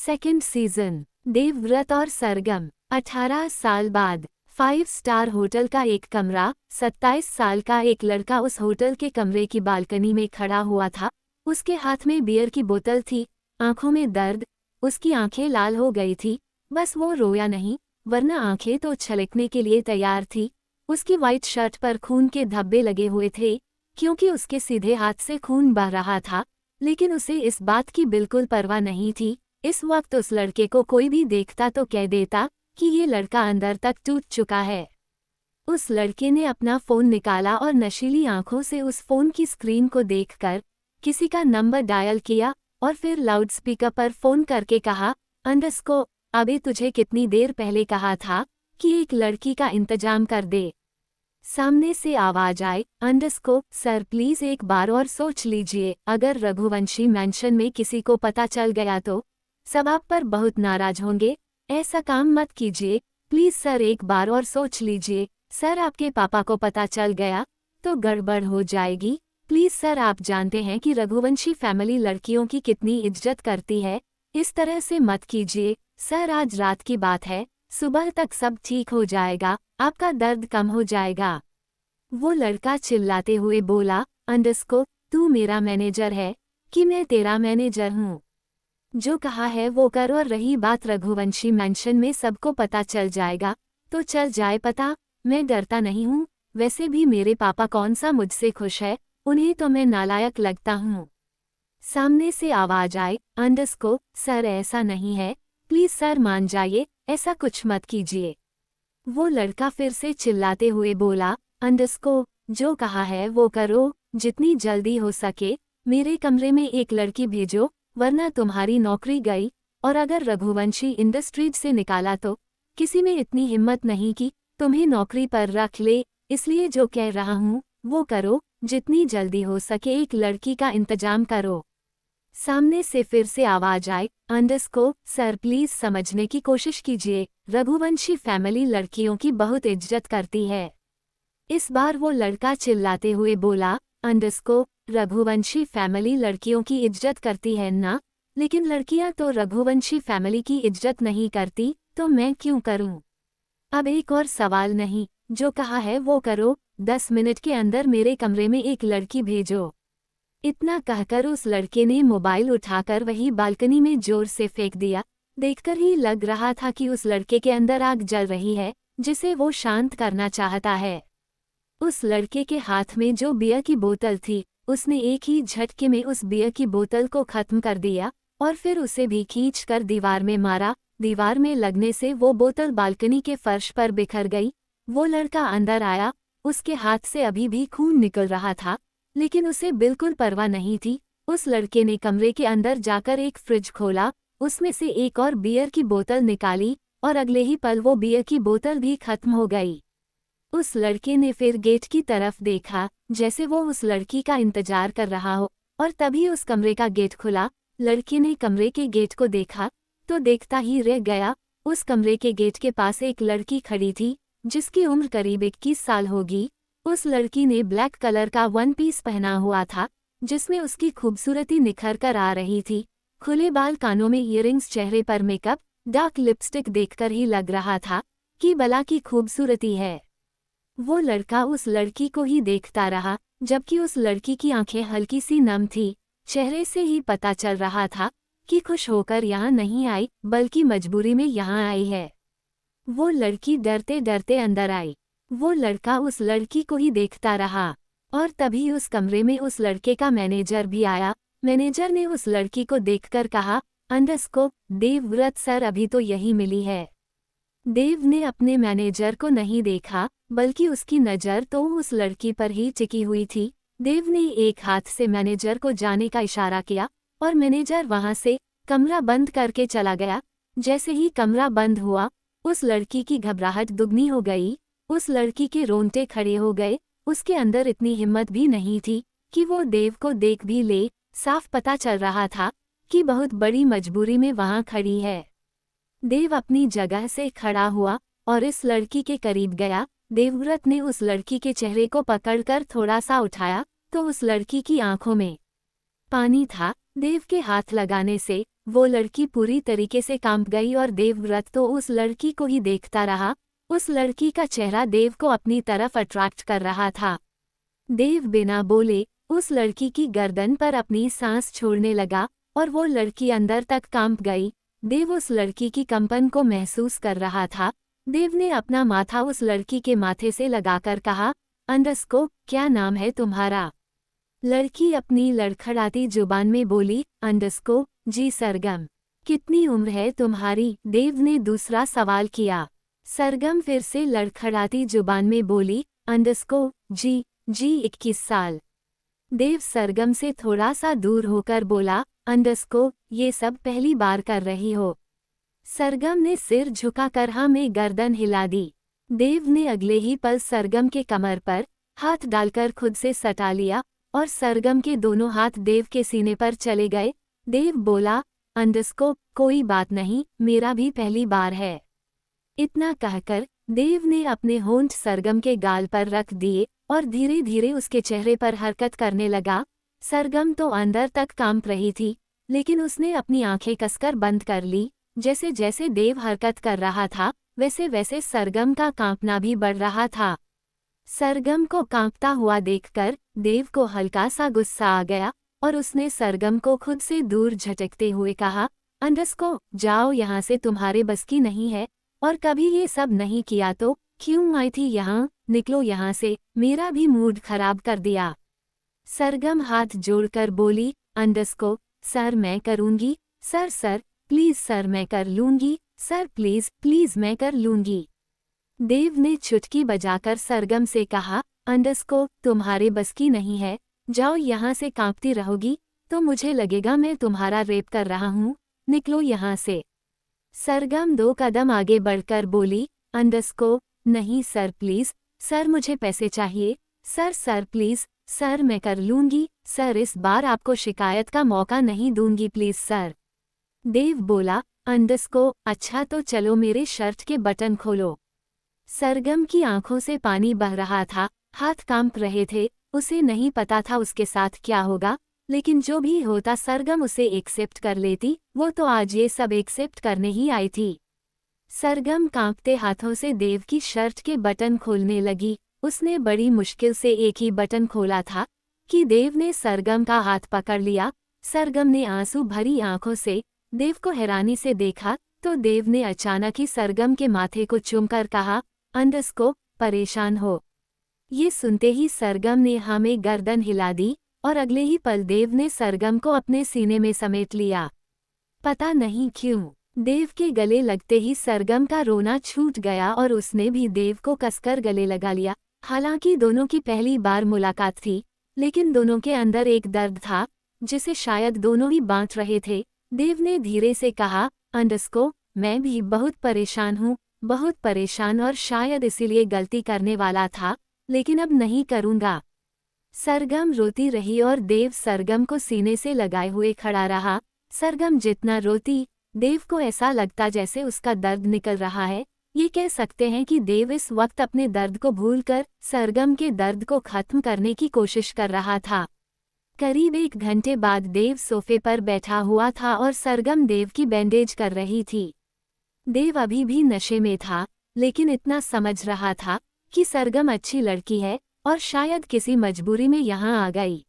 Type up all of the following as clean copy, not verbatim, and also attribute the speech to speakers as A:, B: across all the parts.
A: Second season. Devvrat और सरगम। 18 साल बाद 5 स्टार होटल का एक कमरा। 27 साल का एक लड़का उस होटल के कमरे की बालकनी में खड़ा हुआ था। उसके हाथ में बियर की बोतल थी, आंखों में दर्द, उसकी आंखें लाल हो गई थी। बस वो रोया नहीं, वरना आंखें तो छलकने के लिए तैयार थी। उसकी वाइट शर्ट पर खून के धब्बे लगे हुए थे, क्योंकि उसके सीधे हाथ से खून बह रहा था। लेकिन उसे इस बात की बिल्कुल परवाह नहीं थी। इस वक्त उस लड़के को कोई भी देखता तो कह देता कि ये लड़का अंदर तक टूट चुका है। उस लड़के ने अपना फ़ोन निकाला और नशीली आंखों से उस फ़ोन की स्क्रीन को देखकर किसी का नंबर डायल किया और फिर लाउडस्पीकर पर फ़ोन करके कहा, अंडरस्को, अबे तुझे कितनी देर पहले कहा था कि एक लड़की का इंतजाम कर दे। सामने से आवाज आए, अंडरस्को, सर प्लीज़ एक बार और सोच लीजिए, अगर रघुवंशी मैंशन में किसी को पता चल गया तो सब आप पर बहुत नाराज होंगे। ऐसा काम मत कीजिए, प्लीज़ सर एक बार और सोच लीजिए। सर आपके पापा को पता चल गया तो गड़बड़ हो जाएगी। प्लीज़ सर, आप जानते हैं कि रघुवंशी फैमिली लड़कियों की कितनी इज्जत करती है। इस तरह से मत कीजिए सर, आज रात की बात है, सुबह तक सब ठीक हो जाएगा, आपका दर्द कम हो जाएगा। वो लड़का चिल्लाते हुए बोला, अंडरस्को, तू मेरा मैनेजर है कि मैं तेरा मैनेजर हूँ? जो कहा है वो कर। और रही बात रघुवंशी मैंशन में सबको पता चल जाएगा तो चल जाए पता, मैं डरता नहीं हूँ। वैसे भी मेरे पापा कौन सा मुझसे खुश है, उन्हें तो मैं नालायक लगता हूँ। सामने से आवाज आए, अंडरस्को, सर ऐसा नहीं है, प्लीज सर मान जाइए, ऐसा कुछ मत कीजिए। वो लड़का फिर से चिल्लाते हुए बोला, अंडरस्को, जो कहा है वो करो, जितनी जल्दी हो सके मेरे कमरे में एक लड़की भेजो, वरना तुम्हारी नौकरी गई। और अगर रघुवंशी इंडस्ट्रीज से निकाला तो किसी में इतनी हिम्मत नहीं कि तुम्हें नौकरी पर रख ले। इसलिए जो कह रहा हूँ वो करो, जितनी जल्दी हो सके एक लड़की का इंतजाम करो। सामने से फिर से आवाज आए, अंडरस्को, सर प्लीज समझने की कोशिश कीजिए, रघुवंशी फैमिली लड़कियों की बहुत इज्जत करती है। इस बार वो लड़का चिल्लाते हुए बोला, अंडरस्को, रघुवंशी फैमिली लड़कियों की इज्जत करती है ना, लेकिन लड़कियां तो रघुवंशी फैमिली की इज्जत नहीं करती, तो मैं क्यों करूं? अब एक और सवाल नहीं, जो कहा है वो करो, 10 मिनट के अंदर मेरे कमरे में एक लड़की भेजो। इतना कहकर उस लड़के ने मोबाइल उठाकर वही बालकनी में जोर से फेंक दिया। देखकर ही लग रहा था कि उस लड़के के अंदर आग जल रही है, जिसे वो शांत करना चाहता है। उस लड़के के हाथ में जो बियर की बोतल थी, उसने एक ही झटके में उस बियर की बोतल को खत्म कर दिया और फिर उसे भी खींचकर दीवार में मारा। दीवार में लगने से वो बोतल बालकनी के फर्श पर बिखर गई। वो लड़का अंदर आया, उसके हाथ से अभी भी खून निकल रहा था, लेकिन उसे बिल्कुल परवाह नहीं थी। उस लड़के ने कमरे के अंदर जाकर एक फ्रिज खोला, उसमें से एक और बियर की बोतल निकाली और अगले ही पल वो बियर की बोतल भी खत्म हो गई। उस लड़के ने फिर गेट की तरफ देखा, जैसे वो उस लड़की का इंतजार कर रहा हो, और तभी उस कमरे का गेट खुला। लड़के ने कमरे के गेट को देखा तो देखता ही रह गया। उस कमरे के गेट के पास एक लड़की खड़ी थी, जिसकी उम्र करीब 21 साल होगी। उस लड़की ने ब्लैक कलर का वन पीस पहना हुआ था, जिसमें उसकी खूबसूरती निखर कर आ रही थी। खुले बाल, कानों में ईयरिंग्स, चेहरे पर मेकअप, डार्क लिपस्टिक देखकर ही लग रहा था कि बला की खूबसूरती है। वो लड़का उस लड़की को ही देखता रहा, जबकि उस लड़की की आंखें हल्की सी नम थी। चेहरे से ही पता चल रहा था कि खुश होकर यहाँ नहीं आई, बल्कि मजबूरी में यहाँ आई है। वो लड़की डरते डरते अंदर आई। वो लड़का उस लड़की को ही देखता रहा और तभी उस कमरे में उस लड़के का मैनेजर भी आया। मैनेजर ने उस लड़की को देखकर कहा, अंडरस्को, देवव्रत सर अभी तो यही मिली है। देव ने अपने मैनेजर को नहीं देखा, बल्कि उसकी नज़र तो उस लड़की पर ही टिकी हुई थी। देव ने एक हाथ से मैनेजर को जाने का इशारा किया और मैनेजर वहां से कमरा बंद करके चला गया। जैसे ही कमरा बंद हुआ, उस लड़की की घबराहट दुगनी हो गई। उस लड़की के रोंगटे खड़े हो गए। उसके अंदर इतनी हिम्मत भी नहीं थी कि वो देव को देख भी ले। साफ पता चल रहा था कि बहुत बड़ी मजबूरी में वहां खड़ी है। देव अपनी जगह से खड़ा हुआ और इस लड़की के करीब गया। देवव्रत ने उस लड़की के चेहरे को पकड़कर थोड़ा सा उठाया तो उस लड़की की आंखों में पानी था। देव के हाथ लगाने से वो लड़की पूरी तरीके से कांप गई और देवव्रत तो उस लड़की को ही देखता रहा। उस लड़की का चेहरा देव को अपनी तरफ अट्रैक्ट कर रहा था। देव बिना बोले उस लड़की की गर्दन पर अपनी सांस छोड़ने लगा और वो लड़की अंदर तक कांप गई। देव उस लड़की की कंपन को महसूस कर रहा था। देव ने अपना माथा उस लड़की के माथे से लगाकर कहा, अंडरस्को, क्या नाम है तुम्हारा? लड़की अपनी लड़खड़ाती जुबान में बोली, अंडरस्को, जी सरगम। कितनी उम्र है तुम्हारी? देव ने दूसरा सवाल किया। सरगम फिर से लड़खड़ाती जुबान में बोली, अंडरस्को, जी 21 साल। देव सरगम से थोड़ा सा दूर होकर बोला, अंडरस्को, ये सब पहली बार कर रही हो? सरगम ने सिर झुकाकर हाँ में गर्दन हिला दी। देव ने अगले ही पल सरगम के कमर पर हाथ डालकर खुद से सटा लिया और सरगम के दोनों हाथ देव के सीने पर चले गए। देव बोला, अंडरस्को, कोई बात नहीं, मेरा भी पहली बार है। इतना कहकर देव ने अपने होंठ सरगम के गाल पर रख दिए और धीरे धीरे उसके चेहरे पर हरकत करने लगा। सरगम तो अंदर तक कांप रही थी, लेकिन उसने अपनी आंखें कसकर बंद कर ली। जैसे जैसे देव हरकत कर रहा था वैसे वैसे सरगम का कांपना भी बढ़ रहा था। सरगम को कांपता हुआ देखकर देव को हल्का सा गुस्सा आ गया और उसने सरगम को खुद से दूर झटकते हुए कहा, अंडरस्को, जाओ यहाँ से, तुम्हारे बस की नहीं है और कभी ये सब नहीं किया तो क्यों आई थी यहाँ? निकलो यहाँ से, मेरा भी मूड खराब कर दिया। सरगम हाथ जोड़कर बोली, अंडरस्को, सर मैं करूँगी, सर प्लीज सर मैं कर लूँगी, सर प्लीज प्लीज मैं कर लूँगी। देव ने चुटकी बजाकर सरगम से कहा, अंडरस्को, तुम्हारे बस की नहीं है, जाओ यहाँ से, कांपती रहोगी तो मुझे लगेगा मैं तुम्हारा रेप कर रहा हूँ, निकलो यहाँ से। सरगम 2 कदम आगे बढ़कर बोली, अंडरस्को, नहीं सर प्लीज, सर मुझे पैसे चाहिए, सर प्लीज, सर मैं कर लूँगी, सर इस बार आपको शिकायत का मौका नहीं दूंगी, प्लीज सर। देव बोला, अंडरस्को, अच्छा तो चलो मेरे शर्ट के बटन खोलो। सरगम की आंखों से पानी बह रहा था, हाथ कांप रहे थे, उसे नहीं पता था उसके साथ क्या होगा, लेकिन जो भी होता सरगम उसे एक्सेप्ट कर लेती, वो तो आज ये सब एक्सेप्ट करने ही आई थी। सरगम कांपते हाथों से देव की शर्ट के बटन खोलने लगी। उसने बड़ी मुश्किल से एक ही बटन खोला था कि देव ने सरगम का हाथ पकड़ लिया। सरगम ने आंसू भरी आंखों से देव को हैरानी से देखा तो देव ने अचानक ही सरगम के माथे को चूमकर कहा, अंडरस्को, परेशान हो? ये सुनते ही सरगम ने हाँ में गर्दन हिला दी और अगले ही पल देव ने सरगम को अपने सीने में समेट लिया। पता नहीं क्यों देव के गले लगते ही सरगम का रोना छूट गया और उसने भी देव को कसकर गले लगा लिया। हालांकि दोनों की पहली बार मुलाकात थी, लेकिन दोनों के अंदर एक दर्द था जिसे शायद दोनों ही बांट रहे थे। देव ने धीरे से कहा, अंडरस्को, मैं भी बहुत परेशान हूँ, बहुत परेशान, और शायद इसीलिए गलती करने वाला था, लेकिन अब नहीं करूँगा। सरगम रोती रही और देव सरगम को सीने से लगाए हुए खड़ा रहा। सरगम जितना रोती, देव को ऐसा लगता जैसे उसका दर्द निकल रहा है। ये कह सकते हैं कि देव इस वक्त अपने दर्द को भूलकर सरगम के दर्द को खत्म करने की कोशिश कर रहा था। करीब 1 घंटे बाद देव सोफे पर बैठा हुआ था और सरगम देव की बैंडेज कर रही थी। देव अभी भी नशे में था, लेकिन इतना समझ रहा था कि सरगम अच्छी लड़की है और शायद किसी मजबूरी में यहाँ आ गई।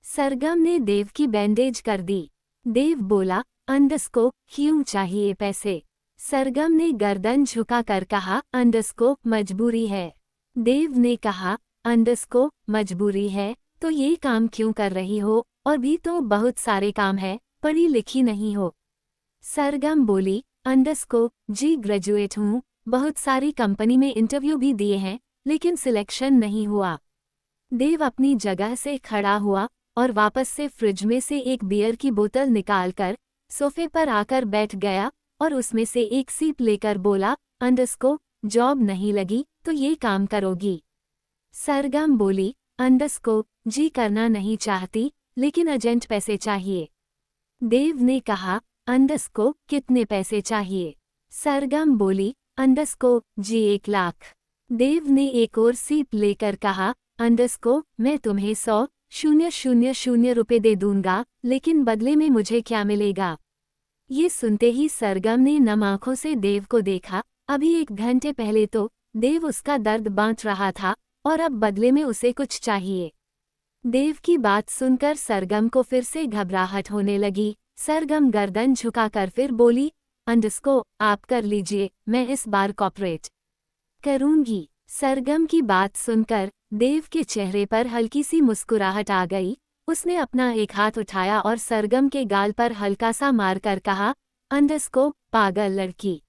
A: सरगम ने देव की बैंडेज कर दी। देव बोला, अंडरस्को, क्यों चाहिए पैसे? सरगम ने गर्दन झुकाकर कहा, अंडरस्को, मजबूरी है। देव ने कहा, अंडरस्को, मजबूरी है तो ये काम क्यों कर रही हो? और भी तो बहुत सारे काम है, पढ़ी लिखी नहीं हो। सरगम बोली, अंडरस्को, जी ग्रेजुएट हूँ, बहुत सारी कंपनी में इंटरव्यू भी दिए हैं, लेकिन सिलेक्शन नहीं हुआ। देव अपनी जगह से खड़ा हुआ और वापस से फ्रिज में से एक बियर की बोतल निकालकर सोफे पर आकर बैठ गया और उसमें से एक सीप लेकर बोला, अंडरस्को, जॉब नहीं लगी तो ये काम करोगी? सरगम बोली, अंडरस्को, जी करना नहीं चाहती, लेकिन अर्जेंट पैसे चाहिए। देव ने कहा, अंडरस्को, कितने पैसे चाहिए? सरगम बोली, अंडरस्को, जी 1 लाख। देव ने एक और सीप लेकर कहा, अंडरस्को, मैं तुम्हें 100,000 रुपए दे दूंगा, लेकिन बदले में मुझे क्या मिलेगा? ये सुनते ही सरगम ने नम आंखों से देव को देखा। अभी 1 घंटे पहले तो देव उसका दर्द बांट रहा था और अब बदले में उसे कुछ चाहिए। देव की बात सुनकर सरगम को फिर से घबराहट होने लगी। सरगम गर्दन झुकाकर फिर बोली, अंडस्को आप कर लीजिए, मैं इस बार कॉपरेट करूंगी। सरगम की बात सुनकर देव के चेहरे पर हल्की सी मुस्कुराहट आ गई। उसने अपना एक हाथ उठाया और सरगम के गाल पर हल्का सा मारकर कहा, अंडस्को पागल लड़की।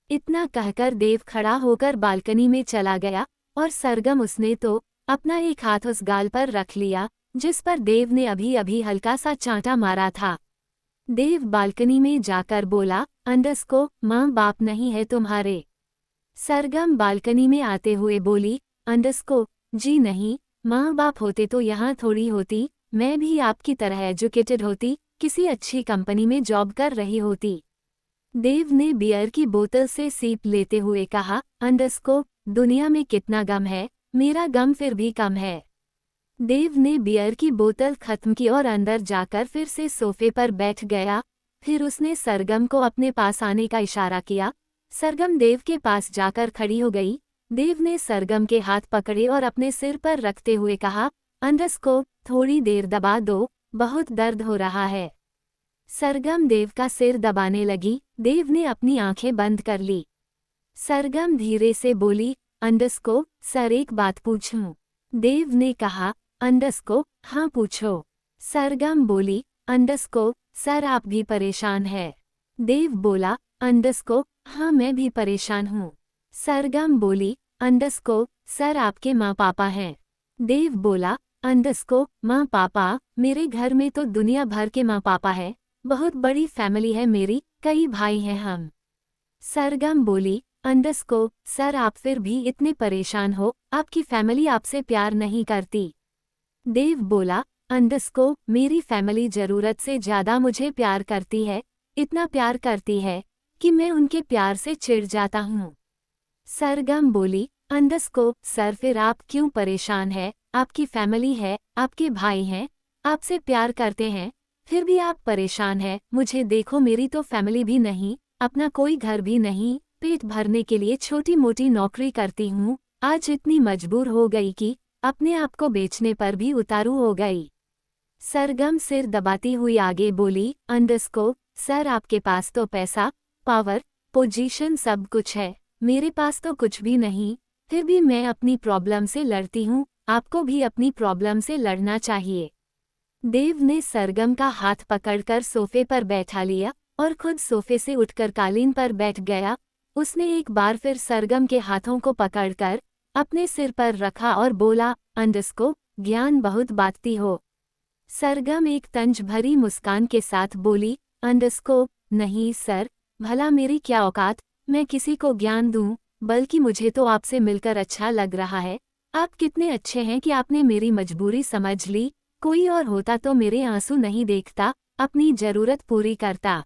A: इतना कहकर देव खड़ा होकर बालकनी में चला गया और सरगम उसने तो अपना एक हाथ उस गाल पर रख लिया जिस पर देव ने अभी अभी हल्का सा चांटा मारा था। देव बालकनी में जाकर बोला, अंडस्को माँ बाप नहीं है तुम्हारे। सरगम बालकनी में आते हुए बोली, अंडस्को जी नहीं, माँ बाप होते तो यहाँ थोड़ी होती, मैं भी आपकी तरह एजुकेटेड होती, किसी अच्छी कंपनी में जॉब कर रही होती। देव ने बियर की बोतल से सीप लेते हुए कहा, अंडस्को दुनिया में कितना गम है, मेरा गम फिर भी कम है। देव ने बियर की बोतल खत्म की और अंदर जाकर फिर से सोफे पर बैठ गया। फिर उसने सरगम को अपने पास आने का इशारा किया। सरगम देव के पास जाकर खड़ी हो गई। देव ने सरगम के हाथ पकड़े और अपने सिर पर रखते हुए कहा, अंडस्को थोड़ी देर दबा दो, बहुत दर्द हो रहा है। सरगम देव का सिर दबाने लगी। देव ने अपनी आंखें बंद कर ली। सरगम धीरे से बोली, अंडस्को सर एक बात पूछूं? देव ने कहा, अंडस्को हाँ पूछो। सरगम बोली, अंडस्को सर आप भी परेशान है। देव बोला, अंडस्को हाँ मैं भी परेशान हूँ। सरगम बोली, अंडस्को सर आपके माँ पापा हैं। देव बोला, अंडस्को माँ पापा, मेरे घर में तो दुनिया भर के माँ पापा है, बहुत बड़ी फैमिली है मेरी, कई भाई हैं हम। सरगम बोली, अंडस्को सर आप फिर भी इतने परेशान हो, आपकी फैमिली आपसे प्यार नहीं करती। देव बोला, अंडस्को मेरी फैमिली जरूरत से ज्यादा मुझे प्यार करती है, इतना प्यार करती है कि मैं उनके प्यार से चिढ़ जाता हूँ। सरगम बोली, अंडस्को सर फिर आप क्यों परेशान है, आपकी फैमिली है, आपके भाई हैं, आपसे प्यार करते हैं, फिर भी आप परेशान हैं। मुझे देखो मेरी तो फैमिली भी नहीं, अपना कोई घर भी नहीं, पेट भरने के लिए छोटी मोटी नौकरी करती हूँ, आज इतनी मजबूर हो गई कि अपने आप को बेचने पर भी उतारू हो गई। सरगम सिर दबाती हुई आगे बोली, अंडस्को सर आपके पास तो पैसा, पावर, पोजीशन सब कुछ है, मेरे पास तो कुछ भी नहीं, फिर भी मैं अपनी प्रॉब्लम से लड़ती हूँ, आपको भी अपनी प्रॉब्लम से लड़ना चाहिए। देव ने सरगम का हाथ पकड़कर सोफे पर बैठा लिया और खुद सोफे से उठकर कालीन पर बैठ गया। उसने एक बार फिर सरगम के हाथों को पकड़कर अपने सिर पर रखा और बोला, अंडस्को ज्ञान बहुत बांटती हो। सरगम एक तंज भरी मुस्कान के साथ बोली, अंडस्को नहीं सर, भला मेरी क्या औकात, मैं किसी को ज्ञान दूं, बल्कि मुझे तो आपसे मिलकर अच्छा लग रहा है। आप कितने अच्छे हैं कि आपने मेरी मजबूरी समझ ली, कोई और होता तो मेरे आंसू नहीं देखता, अपनी जरूरत पूरी करता।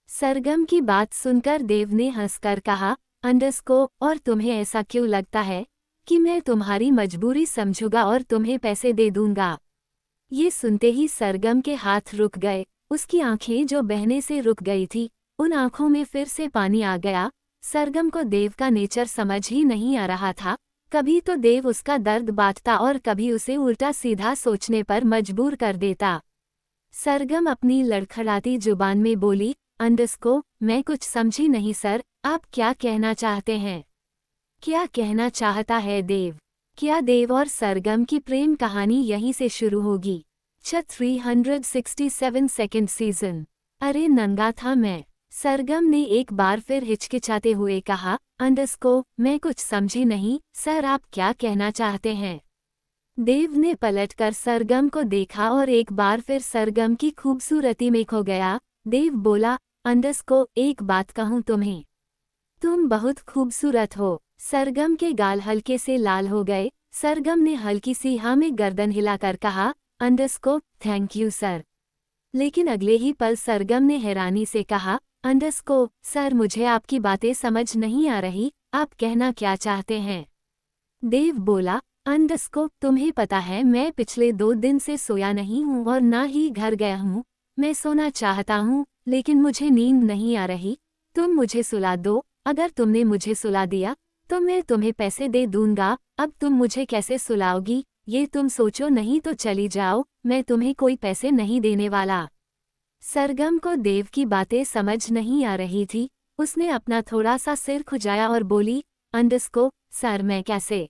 A: सरगम की बात सुनकर देव ने हंसकर कहा, अंडस्को और तुम्हें ऐसा क्यों लगता है कि मैं तुम्हारी मजबूरी समझूंगा और तुम्हें पैसे दे दूंगा? ये सुनते ही सरगम के हाथ रुक गए। उसकी आंखें जो बहने से रुक गई थी, उन आंखों में फिर से पानी आ गया। सरगम को देव का नेचर समझ ही नहीं आ रहा था। कभी तो देव उसका दर्द बांटता और कभी उसे उल्टा सीधा सोचने पर मजबूर कर देता। सरगम अपनी लड़खड़ाती जुबान में बोली, अंडस्को मैं कुछ समझी नहीं सर, आप क्या कहना चाहते हैं? क्या कहना चाहता है देव? क्या देव और सरगम की प्रेम कहानी यहीं से शुरू होगी? 367 सेकंड सीजन। अरे नंगा था मैं। सरगम ने एक बार फिर हिचकिचाते हुए कहा, अंडस्को मैं कुछ समझी नहीं सर, आप क्या कहना चाहते हैं? देव ने पलटकर सरगम को देखा और एक बार फिर सरगम की खूबसूरती में खो गया। देव बोला, अंडस्को एक बात कहूँ तुम्हें, तुम बहुत खूबसूरत हो। सरगम के गाल हल्के से लाल हो गए। सरगम ने हल्की सी हाँ में गर्दन हिलाकर कहा, अंडस्को थैंक यू सर। लेकिन अगले ही पल सरगम ने हैरानी से कहा, अंडस्को सर मुझे आपकी बातें समझ नहीं आ रही, आप कहना क्या चाहते हैं? देव बोला, अंडस्को तुम्हें पता है मैं पिछले 2 दिन से सोया नहीं हूँ और ना ही घर गया हूँ। मैं सोना चाहता हूँ, लेकिन मुझे नींद नहीं आ रही, तुम मुझे सुला दो, अगर तुमने मुझे सुला दिया तो मैं तुम्हें पैसे दे दूंगा, अब तुम मुझे कैसे सुलाओगी ये तुम सोचो, नहीं तो चली जाओ, मैं तुम्हें कोई पैसे नहीं देने वाला। सरगम को देव की बातें समझ नहीं आ रही थी, उसने अपना थोड़ा सा सिर खुजाया और बोली, अंडस्को, सर मैं कैसे?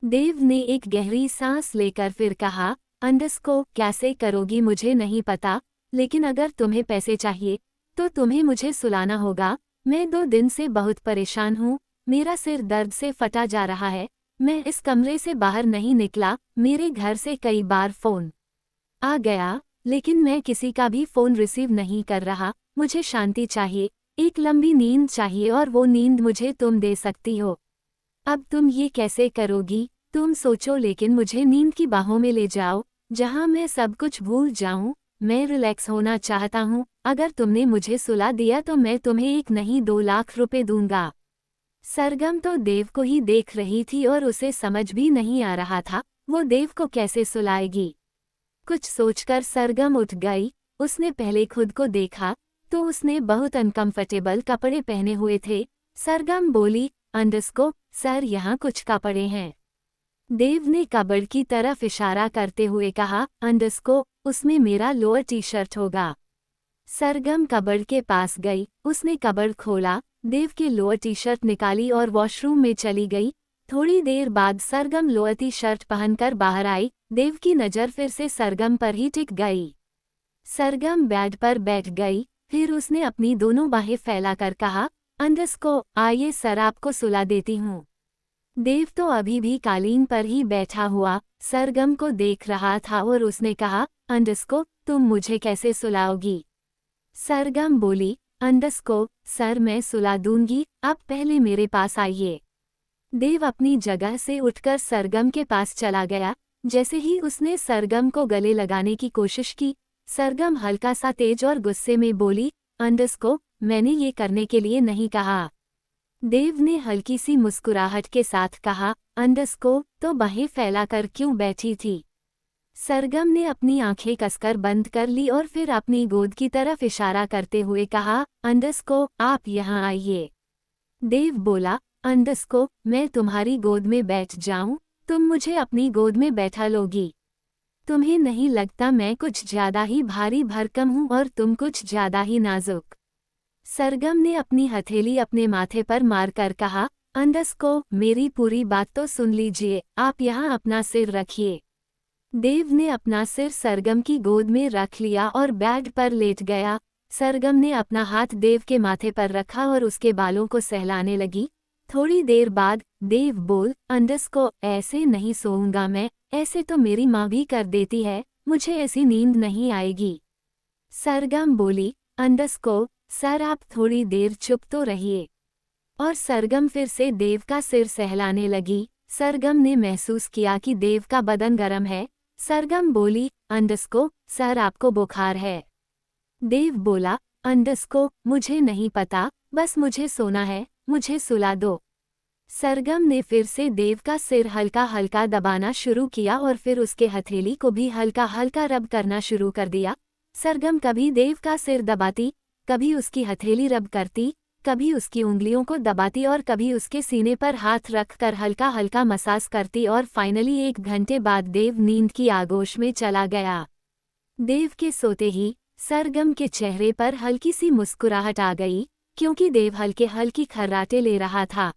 A: देव ने एक गहरी सांस लेकर फिर कहा, अंडस्को कैसे करोगी मुझे नहीं पता, लेकिन अगर तुम्हें पैसे चाहिए तो तुम्हें मुझे सुलाना होगा। मैं 2 दिन से बहुत परेशान हूँ, मेरा सिर दर्द से फटा जा रहा है, मैं इस कमरे से बाहर नहीं निकला, मेरे घर से कई बार फ़ोन आ गया लेकिन मैं किसी का भी फ़ोन रिसीव नहीं कर रहा, मुझे शांति चाहिए, एक लंबी नींद चाहिए और वो नींद मुझे तुम दे सकती हो। अब तुम ये कैसे करोगी तुम सोचो, लेकिन मुझे नींद की बाहों में ले जाओ जहां मैं सब कुछ भूल जाऊं, मैं रिलैक्स होना चाहता हूं, अगर तुमने मुझे सुला दिया तो मैं तुम्हें 1 नहीं 2 लाख रुपए दूंगा। सरगम तो देव को ही देख रही थी और उसे समझ भी नहीं आ रहा था वो देव को कैसे सुलाएगी। कुछ सोचकर सरगम उठ गई, उसने पहले खुद को देखा तो उसने बहुत अनकंफर्टेबल कपड़े पहने हुए थे। सरगम बोली, अंडस्को, सर यहाँ कुछ कपड़े हैं। देव ने कबर्ड की तरफ इशारा करते हुए कहा, अंडस्को, उसमें मेरा लोअर टी शर्ट होगा। सरगम कबर्ड के पास गई, उसने कबर्ड खोला, देव के लोअर टी शर्ट निकाली और वॉशरूम में चली गई। थोड़ी देर बाद सरगम लोअर टी शर्ट पहनकर बाहर आई, देव की नज़र फिर से सरगम पर ही टिक गई। सरगम बेड पर बैठ गई, फिर उसने अपनी दोनों बाहें फैलाकर कहा, अंडस्को, आइए सर आपको सुला देती हूँ। देव तो अभी भी कालीन पर ही बैठा हुआ सरगम को देख रहा था और उसने कहा, अंडस्को, तुम मुझे कैसे सुलाओगी? सरगम बोली, अंडस्को, सर मैं सुला दूंगी, आप पहले मेरे पास आइए। देव अपनी जगह से उठकर सरगम के पास चला गया। जैसे ही उसने सरगम को गले लगाने की कोशिश की, सरगम हल्का सा तेज और गुस्से में बोली, अंडस्को, मैंने ये करने के लिए नहीं कहा। देव ने हल्की सी मुस्कुराहट के साथ कहा, अंडस्को, तो बाहें फैलाकर क्यों बैठी थी? सरगम ने अपनी आंखें कसकर बंद कर ली और फिर अपनी गोद की तरफ इशारा करते हुए कहा, अंडस्को, आप यहाँ आइए। देव बोला, अंडस्को, मैं तुम्हारी गोद में बैठ जाऊं, तुम मुझे अपनी गोद में बैठा लोगी? तुम्हें नहीं लगता मैं कुछ ज्यादा ही भारी भरकम हूं और तुम कुछ ज्यादा ही नाजुक? सरगम ने अपनी हथेली अपने माथे पर मारकर कहा, अंडस्को, मेरी पूरी बात तो सुन लीजिए, आप यहाँ अपना सिर रखिए। देव ने अपना सिर सरगम की गोद में रख लिया और बेड पर लेट गया। सरगम ने अपना हाथ देव के माथे पर रखा और उसके बालों को सहलाने लगी। थोड़ी देर बाद देव बोल, अंडस्को, ऐसे नहीं सोऊंगा मैं, ऐसे तो मेरी माँ भी कर देती है, मुझे ऐसी नींद नहीं आएगी। सरगम बोली, अंडस्को, सर आप थोड़ी देर चुप तो रहिए। और सरगम फिर से देव का सिर सहलाने लगी। सरगम ने महसूस किया कि देव का बदन गर्म है। सरगम बोली, अंडस्को, सर आपको बुखार है? देव बोला, अंडस्को, मुझे नहीं पता, बस मुझे सोना है, मुझे सुला दो। सरगम ने फिर से देव का सिर हल्का हल्का दबाना शुरू किया और फिर उसके हथेली को भी हल्का हल्का रब करना शुरू कर दिया। सरगम कभी देव का सिर दबाती, कभी उसकी हथेली रब करती, कभी उसकी उंगलियों को दबाती और कभी उसके सीने पर हाथ रखकर हल्का हल्का मसाज करती और फाइनली 1 घंटे बाद देव नींद की आगोश में चला गया। देव के सोते ही सरगम के चेहरे पर हल्की सी मुस्कुराहट आ गई, क्योंकि देव हल्के हल्की खर्राटे ले रहा था।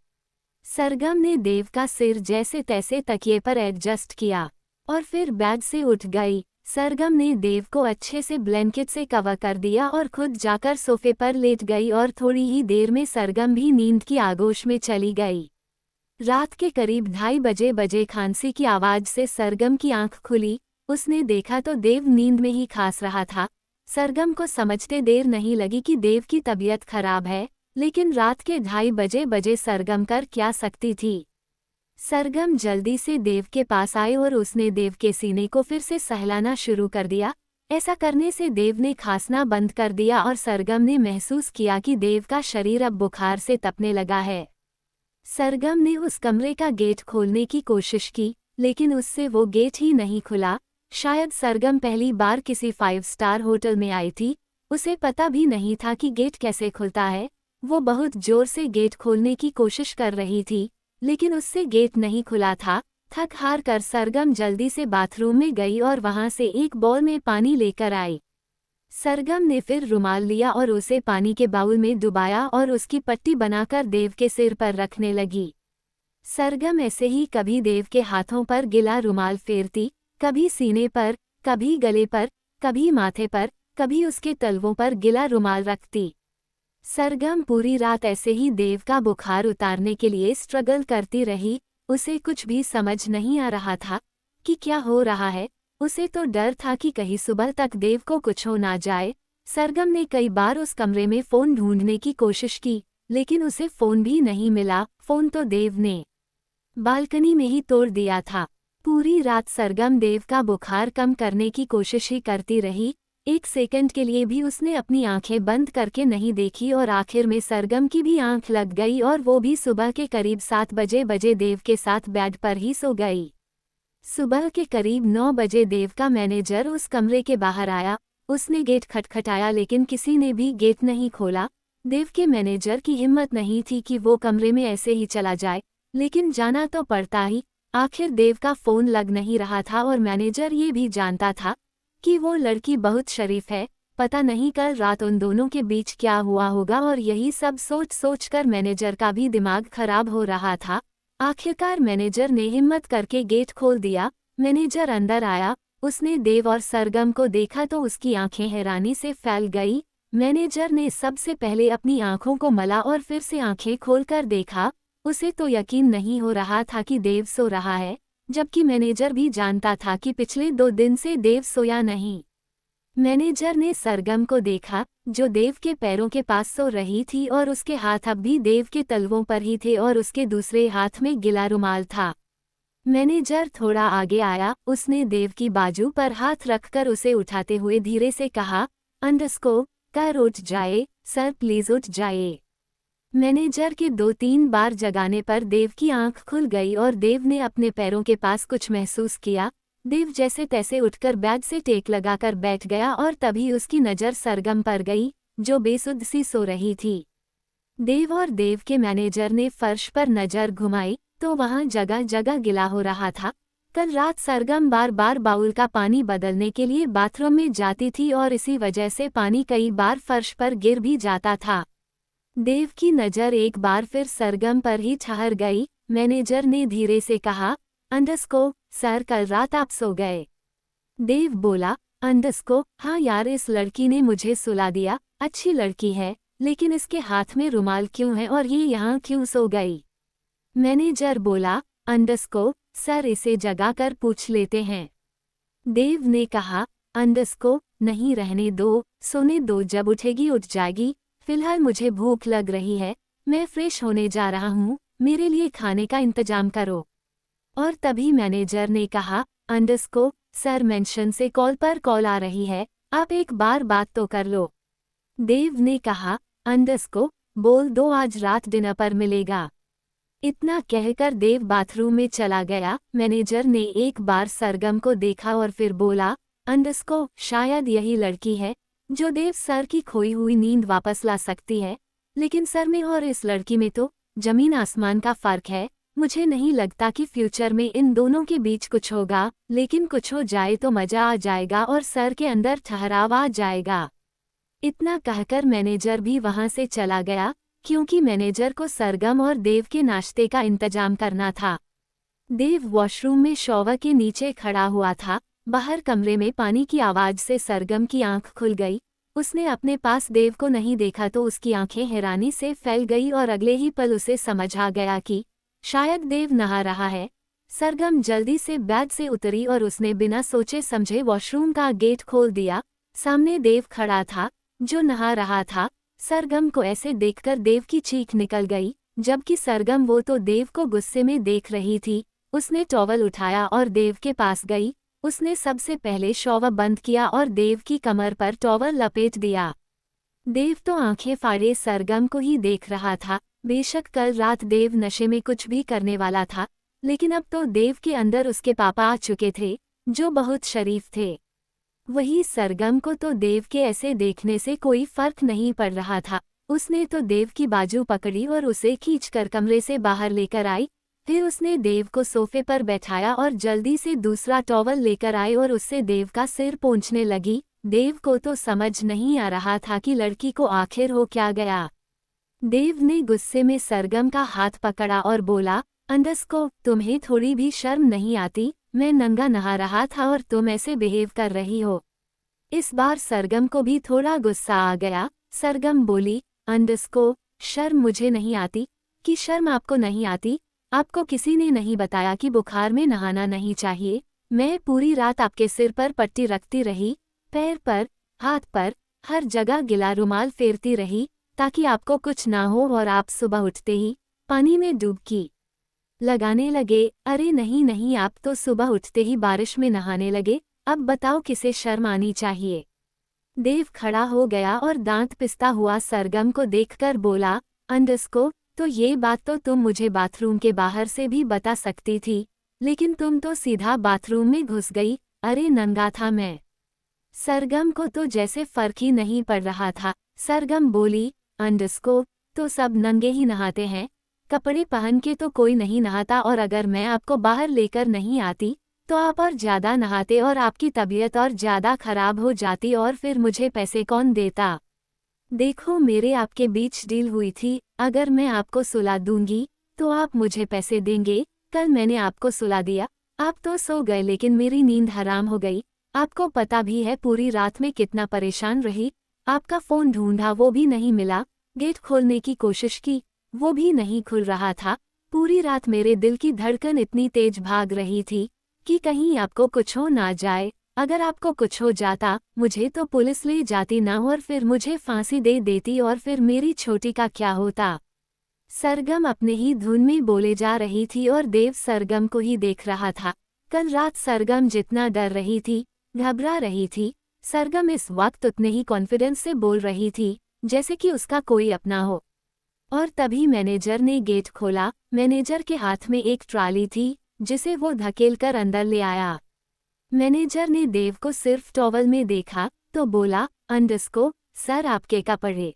A: सरगम ने देव का सिर जैसे तैसे तकिए पर एडजस्ट किया और फिर बेड से उठ गई। सरगम ने देव को अच्छे से ब्लैंकेट से कवर कर दिया और खुद जाकर सोफे पर लेट गई और थोड़ी ही देर में सरगम भी नींद की आगोश में चली गई। रात के करीब 2:30 बजे खांसी की आवाज से सरगम की आंख खुली। उसने देखा तो देव नींद में ही खांस रहा था। सरगम को समझते देर नहीं लगी कि देव की तबीयत खराब है, लेकिन रात के 2:30 बजे सरगम कर क्या सकती थी। सरगम जल्दी से देव के पास आए और उसने देव के सीने को फिर से सहलाना शुरू कर दिया। ऐसा करने से देव ने खांसना बंद कर दिया और सरगम ने महसूस किया कि देव का शरीर अब बुखार से तपने लगा है। सरगम ने उस कमरे का गेट खोलने की कोशिश की, लेकिन उससे वो गेट ही नहीं खुला। शायद सरगम पहली बार किसी 5 स्टार होटल में आई थी, उसे पता भी नहीं था कि गेट कैसे खुलता है। वो बहुत जोर से गेट खोलने की कोशिश कर रही थी, लेकिन उससे गेट नहीं खुला था। थक हार कर सरगम जल्दी से बाथरूम में गई और वहां से एक बाउल में पानी लेकर आई। सरगम ने फिर रुमाल लिया और उसे पानी के बाउल में डुबाया और उसकी पट्टी बनाकर देव के सिर पर रखने लगी। सरगम ऐसे ही कभी देव के हाथों पर गिला रुमाल फेरती, कभी सीने पर, कभी गले पर, कभी माथे पर, कभी उसके तलवों पर गिला रुमाल रखती। सरगम पूरी रात ऐसे ही देव का बुखार उतारने के लिए स्ट्रगल करती रही। उसे कुछ भी समझ नहीं आ रहा था कि क्या हो रहा है। उसे तो डर था कि कहीं सुबह तक देव को कुछ हो ना जाए। सरगम ने कई बार उस कमरे में फ़ोन ढूंढने की कोशिश की, लेकिन उसे फ़ोन भी नहीं मिला। फ़ोन तो देव ने बालकनी में ही तोड़ दिया था। पूरी रात सरगम देव का बुखार कम करने की कोशिश ही करती रही। एक सेकंड के लिए भी उसने अपनी आंखें बंद करके नहीं देखी और आखिर में सरगम की भी आंख लग गई और वो भी सुबह के करीब 7 बजे देव के साथ बेड पर ही सो गई। सुबह के करीब 9 बजे देव का मैनेजर उस कमरे के बाहर आया। उसने गेट खटखटाया लेकिन किसी ने भी गेट नहीं खोला। देव के मैनेजर की हिम्मत नहीं थी कि वो कमरे में ऐसे ही चला जाए, लेकिन जाना तो पड़ता ही। आखिर देव का फ़ोन लग नहीं रहा था और मैनेजर ये भी जानता था कि वो लड़की बहुत शरीफ है। पता नहीं कल रात उन दोनों के बीच क्या हुआ होगा और यही सब सोच सोच कर मैनेजर का भी दिमाग खराब हो रहा था। आखिरकार मैनेजर ने हिम्मत करके गेट खोल दिया। मैनेजर अंदर आया। उसने देव और सरगम को देखा तो उसकी आंखें हैरानी से फैल गई। मैनेजर ने सबसे पहले अपनी आंखों को मला और फिर से आंखें खोलकर देखा। उसे तो यकीन नहीं हो रहा था कि देव सो रहा है, जबकि मैनेजर भी जानता था कि पिछले 2 दिन से देव सोया नहीं। मैनेजर ने सरगम को देखा, जो देव के पैरों के पास सो रही थी और उसके हाथ अब भी देव के तलवों पर ही थे और उसके दूसरे हाथ में गिला रुमाल था। मैनेजर थोड़ा आगे आया। उसने देव की बाजू पर हाथ रखकर उसे उठाते हुए धीरे से कहा, अंडरस्को कर उठ जाए, सर प्लीज उठ जाए। मैनेजर के 2-3 बार जगाने पर देव की आंख खुल गई और देव ने अपने पैरों के पास कुछ महसूस किया। देव जैसे तैसे उठकर बेड से टेक लगाकर बैठ गया और तभी उसकी नज़र सरगम पर गई, जो बेसुध सी सो रही थी। देव और देव के मैनेजर ने फर्श पर नज़र घुमाई तो वहां जगह जगह गिला हो रहा था। कल रात सरगम बार बार बाउल का पानी बदलने के लिए बाथरूम में जाती थी और इसी वजह से पानी कई बार फर्श पर गिर भी जाता था। देव की नज़र एक बार फिर सरगम पर ही ठहर गई। मैनेजर ने धीरे से कहा, अंडरस्को सर कल रात आप सो गए। देव बोला, अंडरस्को हाँ यार, इस लड़की ने मुझे सुला दिया। अच्छी लड़की है, लेकिन इसके हाथ में रुमाल क्यों है और ये यहाँ क्यों सो गई। मैनेजर बोला, अंडरस्को सर इसे जगाकर पूछ लेते हैं। देव ने कहा, अंडरस्को नहीं रहने दो, सोने दो, जब उठेगी उठ जाएगी। फिलहाल मुझे भूख लग रही है, मैं फ्रेश होने जा रहा हूँ, मेरे लिए खाने का इंतजाम करो। और तभी मैनेजर ने कहा, अंडरस्को सर मेंशन से कॉल पर कॉल आ रही है, आप एक बार बात तो कर लो। देव ने कहा, अंडरस्को बोल दो आज रात डिनर पर मिलेगा। इतना कहकर देव बाथरूम में चला गया। मैनेजर ने एक बार सरगम को देखा और फिर बोला, अंडरस्को शायद यही लड़की है जो देव सर की खोई हुई नींद वापस ला सकती है, लेकिन सर में और इस लड़की में तो जमीन आसमान का फर्क है। मुझे नहीं लगता कि फ्यूचर में इन दोनों के बीच कुछ होगा, लेकिन कुछ हो जाए तो मजा आ जाएगा और सर के अंदर ठहराव आ जाएगा। इतना कहकर मैनेजर भी वहां से चला गया, क्योंकि मैनेजर को सरगम और देव के नाश्ते का इंतजाम करना था। देव वॉशरूम में शॉवर के नीचे खड़ा हुआ था। बाहर कमरे में पानी की आवाज से सरगम की आंख खुल गई। उसने अपने पास देव को नहीं देखा तो उसकी आंखें हैरानी से फैल गई और अगले ही पल उसे समझ आ गया कि शायद देव नहा रहा है। सरगम जल्दी से बेड से उतरी और उसने बिना सोचे समझे वॉशरूम का गेट खोल दिया। सामने देव खड़ा था, जो नहा रहा था। सरगम को ऐसे देखकर देव की चीख निकल गई, जबकि सरगम वो तो देव को गुस्से में देख रही थी। उसने टॉवल उठाया और देव के पास गई। उसने सबसे पहले शॉवर बंद किया और देव की कमर पर टॉवल लपेट दिया। देव तो आंखें फाड़े सरगम को ही देख रहा था। बेशक कल रात देव नशे में कुछ भी करने वाला था, लेकिन अब तो देव के अंदर उसके पापा आ चुके थे, जो बहुत शरीफ थे। वही सरगम को तो देव के ऐसे देखने से कोई फर्क नहीं पड़ रहा था। उसने तो देव की बाजू पकड़ी और उसे खींचकर कमरे से बाहर लेकर आई। फिर उसने देव को सोफे पर बैठाया और जल्दी से दूसरा टॉवल लेकर आई और उससे देव का सिर पोंछने लगी। देव को तो समझ नहीं आ रहा था कि लड़की को आखिर हो क्या गया। देव ने गुस्से में सरगम का हाथ पकड़ा और बोला, अंडस्को, तुम्हें थोड़ी भी शर्म नहीं आती? मैं नंगा नहा रहा था और तुम ऐसे बिहेव कर रही हो। इस बार सरगम को भी थोड़ा गुस्सा आ गया। सरगम बोली, अंडस्को, शर्म मुझे नहीं आती? कि शर्म आपको नहीं आती? आपको किसी ने नहीं बताया कि बुखार में नहाना नहीं चाहिए? मैं पूरी रात आपके सिर पर पट्टी रखती रही, पैर पर, हाथ पर, हर जगह गिला रुमाल फेरती रही ताकि आपको कुछ ना हो और आप सुबह उठते ही पानी में डुबकी लगाने लगे। अरे नहीं नहीं, आप तो सुबह उठते ही बारिश में नहाने लगे। अब बताओ किसे शर्म आनी चाहिए? देव खड़ा हो गया और दांत पिसता हुआ सरगम को देखकर बोला, अंडस्को, तो ये बात तो तुम मुझे बाथरूम के बाहर से भी बता सकती थी, लेकिन तुम तो सीधा बाथरूम में घुस गई। अरे नंगा था मैं। सरगम को तो जैसे फर्क ही नहीं पड़ रहा था। सरगम बोली, अंडस्को, तो सब नंगे ही नहाते हैं, कपड़े पहन के तो कोई नहीं नहाता, और अगर मैं आपको बाहर लेकर नहीं आती तो आप और ज़्यादा नहाते और आपकी तबीयत और ज़्यादा खराब हो जाती, और फिर मुझे पैसे कौन देता? देखो, मेरे आपके बीच डील हुई थी, अगर मैं आपको सुला दूंगी तो आप मुझे पैसे देंगे। कल मैंने आपको सुला दिया, आप तो सो गए, लेकिन मेरी नींद हराम हो गई। आपको पता भी है पूरी रात में कितना परेशान रही। आपका फ़ोन ढूंढा, वो भी नहीं मिला। गेट खोलने की कोशिश की, वो भी नहीं खुल रहा था। पूरी रात मेरे दिल की धड़कन इतनी तेज भाग रही थी कि कहीं आपको कुछ हो ना जाए। अगर आपको कुछ हो जाता, मुझे तो पुलिस ले जाती ना, और फिर मुझे फांसी दे देती, और फिर मेरी छोटी का क्या होता? सरगम अपने ही धुन में बोले जा रही थी और देव सरगम को ही देख रहा था। कल रात सरगम जितना डर रही थी, घबरा रही थी, सरगम इस वक्त उतने ही कॉन्फिडेंस से बोल रही थी जैसे कि उसका कोई अपना हो। और तभी मैनेजर ने गेट खोला। मैनेजर के हाथ में एक ट्रॉली थी जिसे वो धकेलकर अंदर ले आया। मैनेजर ने देव को सिर्फ टॉवल में देखा तो बोला, अंडस्को, सर आपके कपड़े।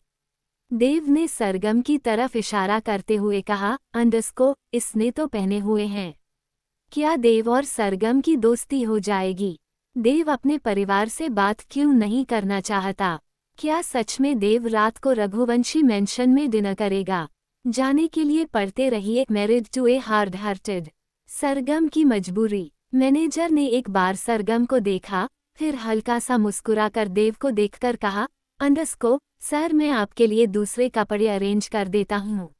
A: देव ने सरगम की तरफ इशारा करते हुए कहा, अंडस्को, इसने तो पहने हुए हैं। क्या देव और सरगम की दोस्ती हो जाएगी? देव अपने परिवार से बात क्यों नहीं करना चाहता? क्या सच में देव रात को रघुवंशी मेंशन में डिनर करेगा? जाने के लिए पढ़ते रहिए married to a hard hearted. Sargam की मजबूरी। मैनेजर ने एक बार सरगम को देखा, फिर हल्का सा मुस्कुराकर देव को देखकर कहा, अंडस्को, सर मैं आपके लिए दूसरे कपड़े अरेंज कर देता हूँ।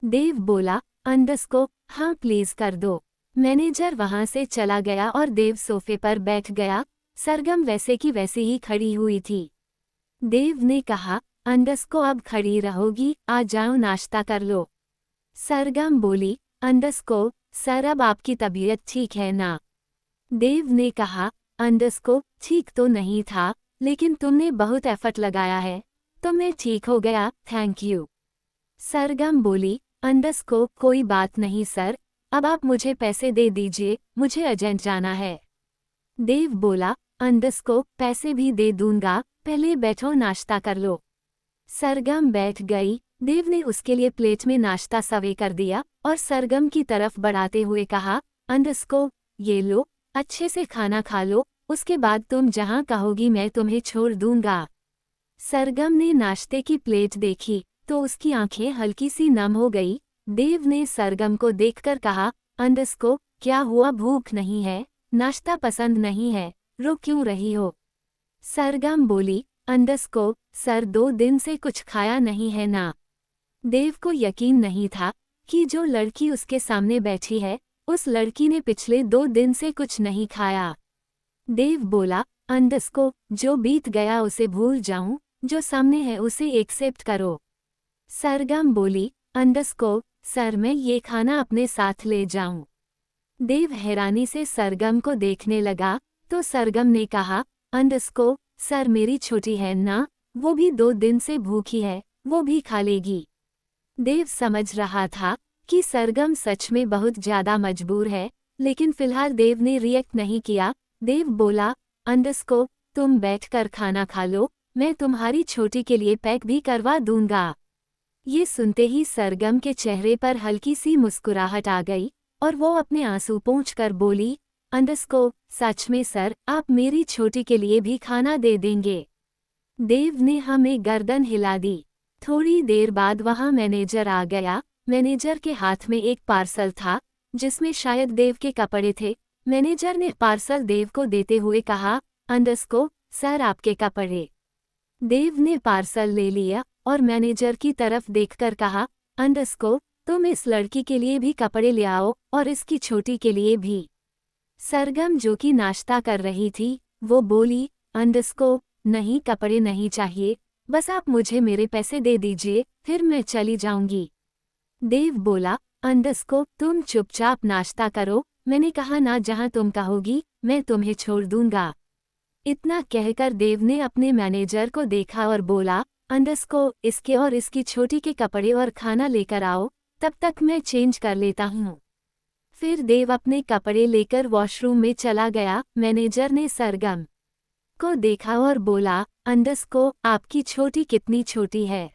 A: देव बोला, अंडस्को, हाँ प्लीज कर दो। मैनेजर वहां से चला गया और देव सोफे पर बैठ गया। सरगम वैसे की वैसी ही खड़ी हुई थी। देव ने कहा, अंडस्को अब खड़ी रहोगी? आ जाओ नाश्ता कर लो। सरगम बोली, अंडस्को, सर अब आपकी तबीयत ठीक है ना? देव ने कहा, अंडस्को, ठीक तो नहीं था, लेकिन तुमने बहुत एफर्ट लगाया है, तो मैं ठीक हो गया, थैंक यू। सरगम बोली, अंडस्को, कोई बात नहीं सर, अब आप मुझे पैसे दे दीजिए, मुझे अर्जेंट जाना है। देव बोला, अंडस्को, पैसे भी दे दूंगा, पहले बैठो नाश्ता कर लो। सरगम बैठ गई। देव ने उसके लिए प्लेट में नाश्ता सर्व कर दिया और सरगम की तरफ बढ़ाते हुए कहा, अंडस्को, ये लो, अच्छे से खाना खा लो, उसके बाद तुम जहां कहोगी मैं तुम्हें छोड़ दूंगा। सरगम ने नाश्ते की प्लेट देखी तो उसकी आंखें हल्की सी नम हो गई। देव ने सरगम को देखकर कहा, अंडस्को, क्या हुआ, भूख नहीं है? नाश्ता पसंद नहीं है? रो क्यों रही हो? सरगम बोली, अंडस्को, सर 2 दिन से कुछ खाया नहीं है ना। देव को यकीन नहीं था कि जो लड़की उसके सामने बैठी है, उस लड़की ने पिछले 2 दिन से कुछ नहीं खाया। देव बोला, अंडस्को, जो बीत गया उसे भूल जाऊं, जो सामने है उसे एक्सेप्ट करो। सरगम बोली, अंडस्को, सर मैं ये खाना अपने साथ ले जाऊं। देव हैरानी से सरगम को देखने लगा तो सरगम ने कहा, अंडस्को, सर मेरी छोटी है ना, वो भी 2 दिन से भूखी है, वो भी खा लेगी। देव समझ रहा था कि सरगम सच में बहुत ज्यादा मजबूर है, लेकिन फिलहाल देव ने रिएक्ट नहीं किया। देव बोला, अंडस्को, तुम बैठकर खाना खा लो, मैं तुम्हारी छोटी के लिए पैक भी करवा दूंगा। ये सुनते ही सरगम के चेहरे पर हल्की सी मुस्कुराहट आ गई और वो अपने आंसू पोंछकर बोली, अंडरस्को, सच में सर, आप मेरी छोटी के लिए भी खाना दे देंगे। देव ने हमें गर्दन हिला दी। थोड़ी देर बाद वहां मैनेजर आ गया। मैनेजर के हाथ में एक पार्सल था जिसमें शायद देव के कपड़े थे। मैनेजर ने पार्सल देव को देते हुए कहा, अंडरस्को, सर आपके कपड़े। देव ने पार्सल ले लिया और मैनेजर की तरफ देखकर कहा, अंडरस्को, तुम इस लड़की के लिए भी कपड़े ले आओ और इसकी छोटी के लिए भी। सरगम जो कि नाश्ता कर रही थी, वो बोली, अंडरस्को, नहीं, कपड़े नहीं चाहिए, बस आप मुझे मेरे पैसे दे दीजिए, फिर मैं चली जाऊंगी। देव बोला, अंडरस्को, तुम चुपचाप नाश्ता करो, मैंने कहा ना, जहां तुम कहोगी मैं तुम्हें छोड़ दूंगा। इतना कहकर देव ने अपने मैनेजर को देखा और बोला, अंडरस्को, इसके और इसकी छोटी के कपड़े और खाना लेकर आओ, तब तक मैं चेंज कर लेता हूँ। फिर देव अपने कपड़े लेकर वॉशरूम में चला गया। मैनेजर ने सरगम को देखा और बोला, अंडरस्को, आपकी छोटी कितनी छोटी है।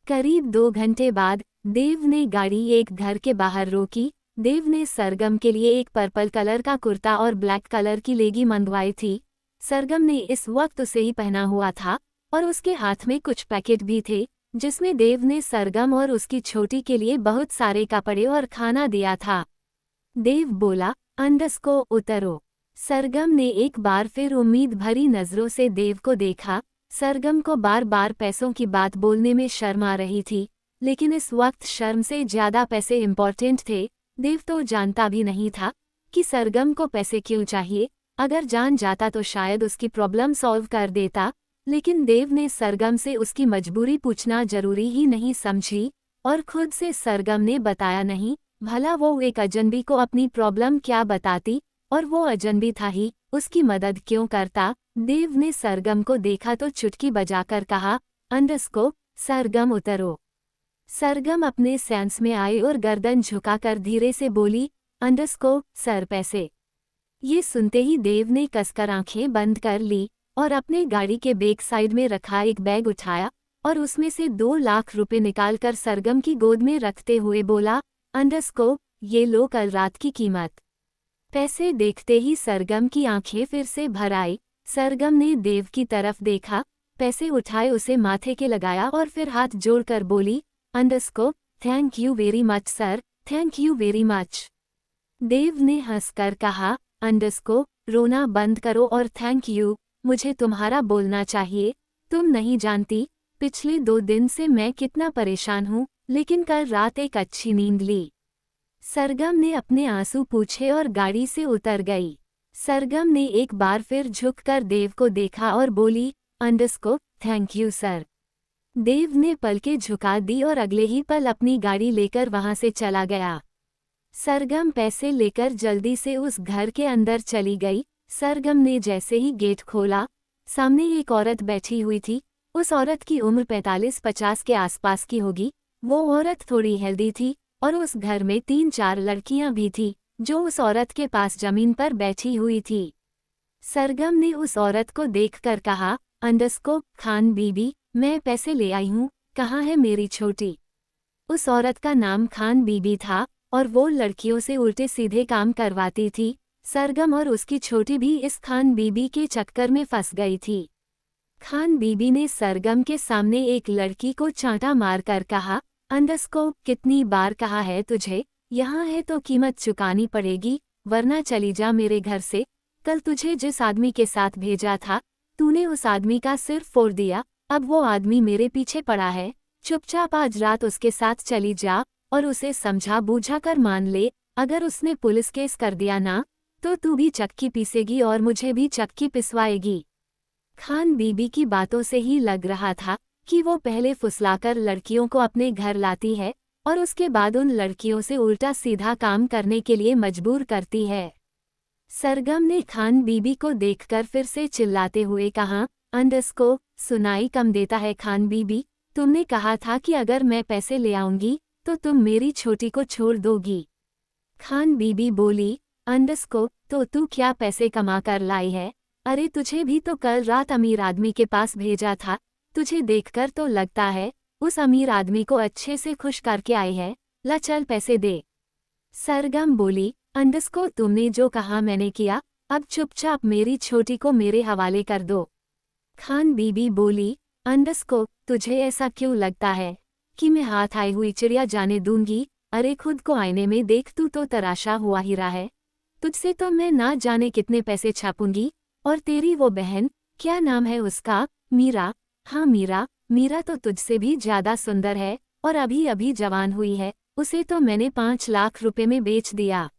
A: करीब 2 घंटे बाद देव ने गाड़ी एक घर के बाहर रोकी। देव ने सरगम के लिए एक पर्पल कलर का कुर्ता और ब्लैक कलर की लेगी मंगवाई थी। सरगम ने इस वक्त उसे ही पहना हुआ था और उसके हाथ में कुछ पैकेट भी थे जिसमें देव ने सरगम और उसकी छोटी के लिए बहुत सारे कपड़े और खाना दिया था। देव बोला, अंडरस्को, उतरो। सरगम ने एक बार फिर उम्मीद भरी नजरों से देव को देखा। सरगम को बार बार पैसों की बात बोलने में शर्म आ रही थी, लेकिन इस वक्त शर्म से ज्यादा पैसे इम्पोर्टेंट थे। देव तो जानता भी नहीं था कि सरगम को पैसे क्यों चाहिए। अगर जान जाता तो शायद उसकी प्रॉब्लम सॉल्व कर देता, लेकिन देव ने सरगम से उसकी मजबूरी पूछना जरूरी ही नहीं समझी और खुद से सरगम ने बताया नहीं। भला वो एक अजनबी को अपनी प्रॉब्लम क्या बताती, और वो अजनबी था ही, उसकी मदद क्यों करता। देव ने सरगम को देखा तो चुटकी बजाकर कहा, अंडरस्को, सरगम, उतरो। सरगम अपने सेंस में आई और गर्दन झुकाकर धीरे से बोली, अंडरस्को, सर, पैसे। ये सुनते ही देव ने कसकर आंखें बंद कर ली और अपने गाड़ी के बैक साइड में रखा एक बैग उठाया और उसमें से 2 लाख रुपए निकालकर सरगम की गोद में रखते हुए बोला, अंडरस्को, ये लो कल रात की कीमत। पैसे देखते ही सरगम की आंखें फिर से भर आई। सरगम ने देव की तरफ देखा, पैसे उठाए, उसे माथे के लगाया और फिर हाथ जोड़कर बोली, underscore, thank you very much sir, thank you very much. Dev ने हंसकर कहा, अंडरस्को, रोना बंद करो और थैंक यू मुझे तुम्हारा बोलना चाहिए। तुम नहीं जानती पिछले 2 दिन से मैं कितना परेशान हूँ, लेकिन कल रात एक अच्छी नींद ली। सरगम ने अपने आंसू पूछे और गाड़ी से उतर गई। सरगम ने एक बार फिर झुककर देव को देखा और बोली, अंडरस्को, थैंक यू सर। देव ने पलकें झुका दी और अगले ही पल अपनी गाड़ी लेकर वहां से चला गया। सरगम पैसे लेकर जल्दी से उस घर के अंदर चली गई। सरगम ने जैसे ही गेट खोला, सामने एक औरत बैठी हुई थी। उस औरत की उम्र 45-50 के आसपास की होगी। वो औरत थोड़ी हेल्दी थी और उस घर में 3-4 लड़कियां भी थी जो उस औरत के पास जमीन पर बैठी हुई थी। सरगम ने उस औरत को देखकर कहा, अंडरस्को, खान बीबी, मैं पैसे ले आई हूँ, कहाँ है मेरी छोटी। उस औरत का नाम खान बीबी था और वो लड़कियों से उल्टे सीधे काम करवाती थी। सरगम और उसकी छोटी भी इस खान बीबी के चक्कर में फंस गई थी। खान बीबी ने सरगम के सामने एक लड़की को चांटा मारकर कहा, अंडरस्को, कितनी बार कहा है तुझे, यहाँ है तो कीमत चुकानी पड़ेगी, वरना चली जा मेरे घर से। कल तुझे जिस आदमी के साथ भेजा था, तूने उस आदमी का सिर फोड़ दिया। अब वो आदमी मेरे पीछे पड़ा है। चुपचाप आज रात उसके साथ चली जा और उसे समझा बूझा कर मान ले। अगर उसने पुलिस केस कर दिया ना, तो तू भी चक्की पीसेगी और मुझे भी चक्की पिसवाएगी। खान बीबी की बातों से ही लग रहा था कि वो पहले फुसलाकर लड़कियों को अपने घर लाती है और उसके बाद उन लड़कियों से उल्टा सीधा काम करने के लिए मजबूर करती है। सरगम ने खान बीबी को देखकर फिर से चिल्लाते हुए कहा, अंडरस्को, सुनाई कम देता है खान बीबी, तुमने कहा था कि अगर मैं पैसे ले आऊंगी तो तुम मेरी छोटी को छोड़ दोगी। खान बीबी बोली, अंडरस्को, तो तू क्या पैसे कमा कर लाई है। अरे तुझे भी तो कल रात अमीर आदमी के पास भेजा था, तुझे देखकर तो लगता है उस अमीर आदमी को अच्छे से खुश करके आई है, ला चल पैसे दे। सरगम बोली, अंडस्को तुमने जो कहा मैंने किया, अब चुपचाप मेरी छोटी को मेरे हवाले कर दो। खान बीबी बोली, अंडस्को तुझे ऐसा क्यों लगता है कि मैं हाथ आई हुई चिड़िया जाने दूंगी? अरे खुद को आईने में देख, तू तो तराशा हुआ हीरा है। तुझसे तो मैं ना जाने कितने पैसे छापूंगी। और तेरी वो बहन, क्या नाम है उसका? मीरा। हाँ मीरा, मीरा तो तुझसे भी ज्यादा सुंदर है और अभी अभी जवान हुई है, उसे तो मैंने 5 लाख रुपए में बेच दिया।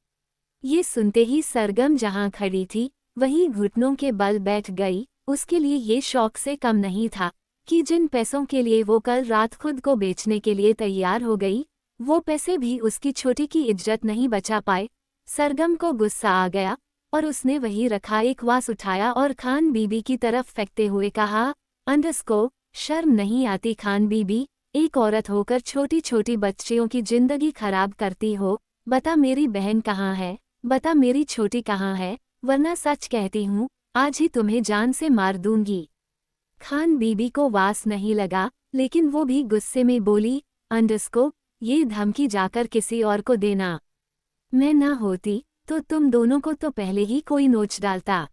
A: ये सुनते ही सरगम जहां खड़ी थी वहीं घुटनों के बल बैठ गई। उसके लिए ये शौक से कम नहीं था कि जिन पैसों के लिए वो कल रात खुद को बेचने के लिए तैयार हो गई, वो पैसे भी उसकी छोटी की इज्जत नहीं बचा पाए। सरगम को गुस्सा आ गया और उसने वही रखा एक वास उठाया और खान बीबी की तरफ फेंकते हुए कहा, अंडस्को शर्म नहीं आती खान बीबी? एक औरत होकर छोटी छोटी बच्चियों की जिंदगी खराब करती हो। बता मेरी बहन कहाँ है, बता मेरी छोटी कहाँ है, वरना सच कहती हूँ आज ही तुम्हें जान से मार दूंगी। खान बीबी को वास नहीं लगा, लेकिन वो भी गुस्से में बोली, अंडस्को ये धमकी जाकर किसी और को देना। मैं ना होती तो तुम दोनों को तो पहले ही कोई नोच डालता।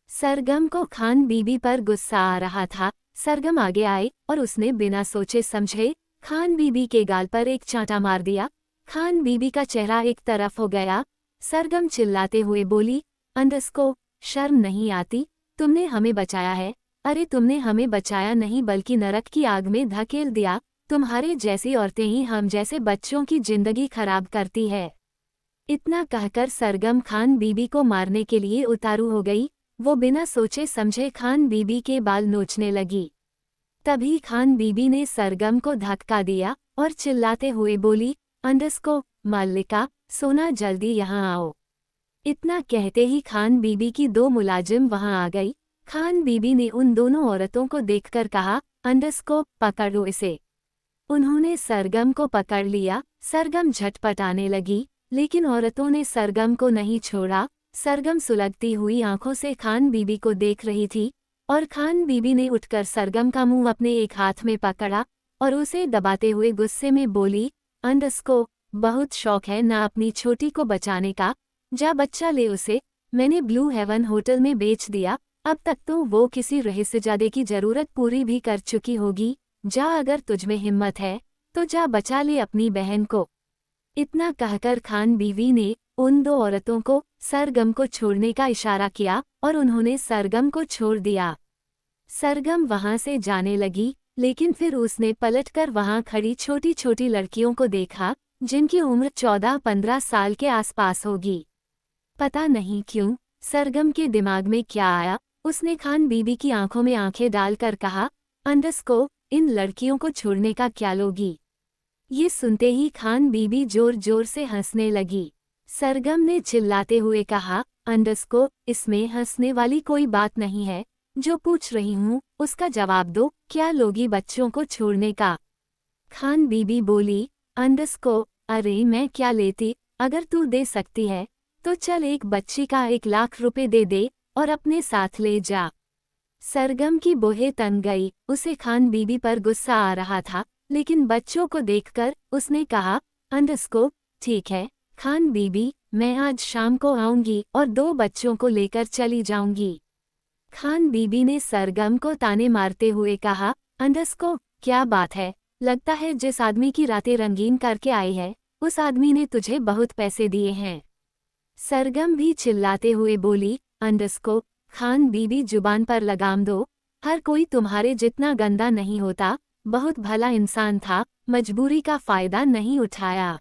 A: सरगम को खान बीबी पर गुस्सा आ रहा था। सरगम आगे आए और उसने बिना सोचे समझे खान बीबी के गाल पर एक चांटा मार दिया। खान बीबी का चेहरा एक तरफ हो गया। सरगम चिल्लाते हुए बोली, अंडस्को शर्म नहीं आती? तुमने हमें बचाया है। अरे तुमने हमें बचाया नहीं बल्कि नरक की आग में धकेल दिया। तुम्हारे जैसी औरतें ही हम जैसे बच्चों की जिंदगी खराब करती है। इतना कहकर सरगम खान बीबी को मारने के लिए उतारू हो गई। वो बिना सोचे समझे खान बीबी के बाल नोचने लगी। तभी खान बीबी ने सरगम को धक्का दिया और चिल्लाते हुए बोली, अंडस्को मल्लिका सोना जल्दी यहाँ आओ। इतना कहते ही खान बीबी की 2 मुलाजिम वहां आ गई। खान बीबी ने उन दोनों औरतों को देखकर कहा, अंडस्को पकड़ो इसे। उन्होंने सरगम को पकड़ लिया। सरगम झटपट आने लगी, लेकिन औरतों ने सरगम को नहीं छोड़ा। सरगम सुलगती हुई आंखों से खान बीबी को देख रही थी और खान बीबी ने उठकर सरगम का मुंह अपने एक हाथ में पकड़ा और उसे दबाते हुए गुस्से में बोली, अंडस्को बहुत शौक है ना अपनी छोटी को बचाने का, जा बच्चा ले उसे। मैंने ब्लू हेवन होटल में बेच दिया, अब तक तो वो किसी रहस्यजादे की जरूरत पूरी भी कर चुकी होगी। जा अगर तुझमें हिम्मत है तो जा बचा ले अपनी बहन को। इतना कहकर खान बीवी ने उन 2 औरतों को सरगम को छोड़ने का इशारा किया और उन्होंने सरगम को छोड़ दिया। सरगम वहां से जाने लगी, लेकिन फिर उसने पलटकर वहां खड़ी छोटी छोटी लड़कियों को देखा जिनकी उम्र 14-15 साल के आसपास होगी। पता नहीं क्यों सरगम के दिमाग में क्या आया, उसने खान बीबी की आंखों में आंखें डालकर कहा, अंडस्को इन लड़कियों को छोड़ने का क्या लोगी? ये सुनते ही खान बीबी जोर जोर से हंसने लगी। सरगम ने चिल्लाते हुए कहा, अंडस्को इसमें हंसने वाली कोई बात नहीं है, जो पूछ रही हूँ उसका जवाब दो, क्या लोगी बच्चों को छोड़ने का? खान बीबी बोली, अंडस्को अरे मैं क्या लेती, अगर तू दे सकती है तो चल एक बच्ची का 1 लाख रुपए दे दे और अपने साथ ले जा। सरगम की बोहे तन गई, उसे खान बीबी पर गुस्सा आ रहा था, लेकिन बच्चों को देखकर उसने कहा, अंडस्को ठीक है खान बीबी, मैं आज शाम को आऊंगी और 2 बच्चों को लेकर चली जाऊंगी। खान बीबी ने सरगम को ताने मारते हुए कहा, अंडस्को क्या बात है, लगता है जिस आदमी की रातें रंगीन करके आई है उस आदमी ने तुझे बहुत पैसे दिए हैं। सरगम भी चिल्लाते हुए बोली, अंडस्को खान बीबी जुबान पर लगाम दो, हर कोई तुम्हारे जितना गंदा नहीं होता, बहुत भला इंसान था, मजबूरी का फायदा नहीं उठाया।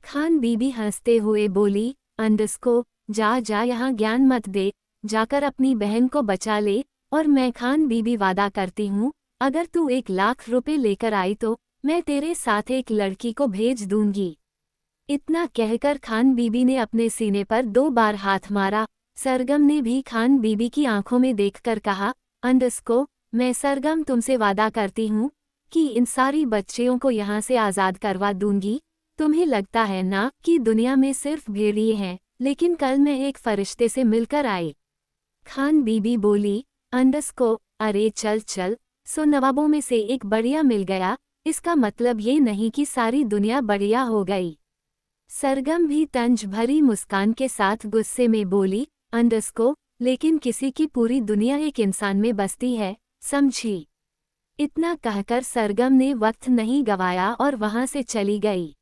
A: खान बीबी हंसते हुए बोली, अंडस्को जा जा यहाँ ज्ञान मत दे, जाकर अपनी बहन को बचा ले और मैं खान बीबी वादा करती हूँ अगर तू 1 लाख रुपए लेकर आई तो मैं तेरे साथ एक लड़की को भेज दूंगी। इतना कहकर खान बीबी ने अपने सीने पर 2 बार हाथ मारा। सरगम ने भी खान बीबी की आंखों में देखकर कहा, अंडस्को मैं सरगम तुमसे वादा करती हूँ कि इन सारी बच्चियों को यहाँ से आज़ाद करवा दूंगी। तुम्हें लगता है ना कि दुनिया में सिर्फ भेड़िए हैं, लेकिन कल मैं एक फरिश्ते से मिलकर आई। खान बीबी बोली, अरे चल चल, सो नवाबों में से एक बढ़िया मिल गया, इसका मतलब ये नहीं कि सारी दुनिया बढ़िया हो गई। सरगम भी तंज भरी मुस्कान के साथ गुस्से में बोली, लेकिन किसी की पूरी दुनिया एक इंसान में बसती है, समझी। इतना कहकर सरगम ने वक्त नहीं गवाया और वहां से चली गई।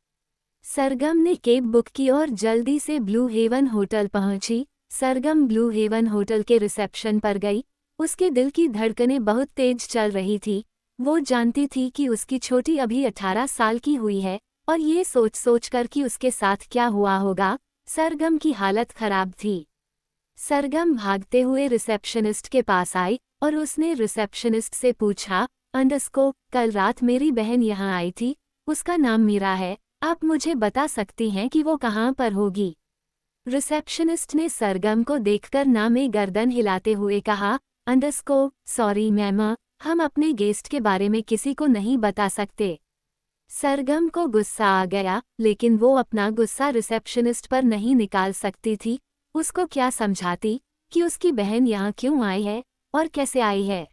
A: सरगम ने कैब बुक की और जल्दी से ब्लू हेवन होटल पहुंची। सरगम ब्लू हेवन होटल के रिसेप्शन पर गई। उसके दिल की धड़कनें बहुत तेज चल रही थी। वो जानती थी कि उसकी छोटी अभी 18 साल की हुई है और ये सोच सोच कर कि उसके साथ क्या हुआ होगा, सरगम की हालत खराब थी। सरगम भागते हुए रिसेप्शनिस्ट के पास आई और उसने रिसेप्शनिस्ट से पूछा, कल रात मेरी बहन यहाँ आई थी, उसका नाम मीरा है, आप मुझे बता सकती हैं कि वो कहाँ पर होगी। रिसेप्शनिस्ट ने सरगम को देखकर ना में गर्दन हिलाते हुए कहा, सॉरी मैम, हम अपने गेस्ट के बारे में किसी को नहीं बता सकते। सरगम को गुस्सा आ गया, लेकिन वो अपना गुस्सा रिसेप्शनिस्ट पर नहीं निकाल सकती थी। उसको क्या समझाती कि उसकी बहन यहाँ क्यों आई है और कैसे आई है।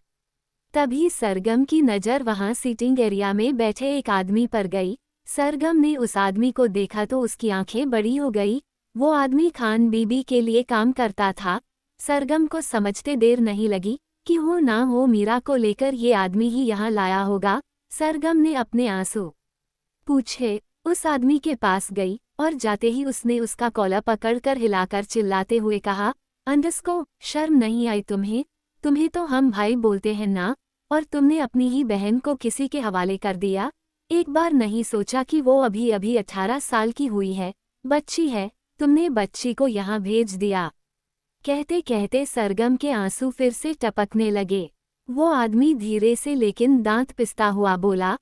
A: तभी सरगम की नज़र वहाँ सीटिंग एरिया में बैठे एक आदमी पर गई। सरगम ने उस आदमी को देखा तो उसकी आंखें बड़ी हो गई। वो आदमी खान बीबी के लिए काम करता था। सरगम को समझते देर नहीं लगी कि हो ना हो मीरा को लेकर ये आदमी ही यहाँ लाया होगा। सरगम ने अपने आंसू पूछे उस आदमी के पास गई और जाते ही उसने उसका कॉलर पकड़कर हिलाकर चिल्लाते हुए कहा, शर्म नहीं आई तुम्हें? तुम्हें तो हम भाई बोलते हैं ना, और तुमने अपनी ही बहन को किसी के हवाले कर दिया। एक बार नहीं सोचा कि वो अभी अभी 18 साल की हुई है, बच्ची है, तुमने बच्ची को यहाँ भेज दिया। कहते कहते सरगम के आंसू फिर से टपकने लगे। वो आदमी धीरे से लेकिन दांत पिसता हुआ बोला,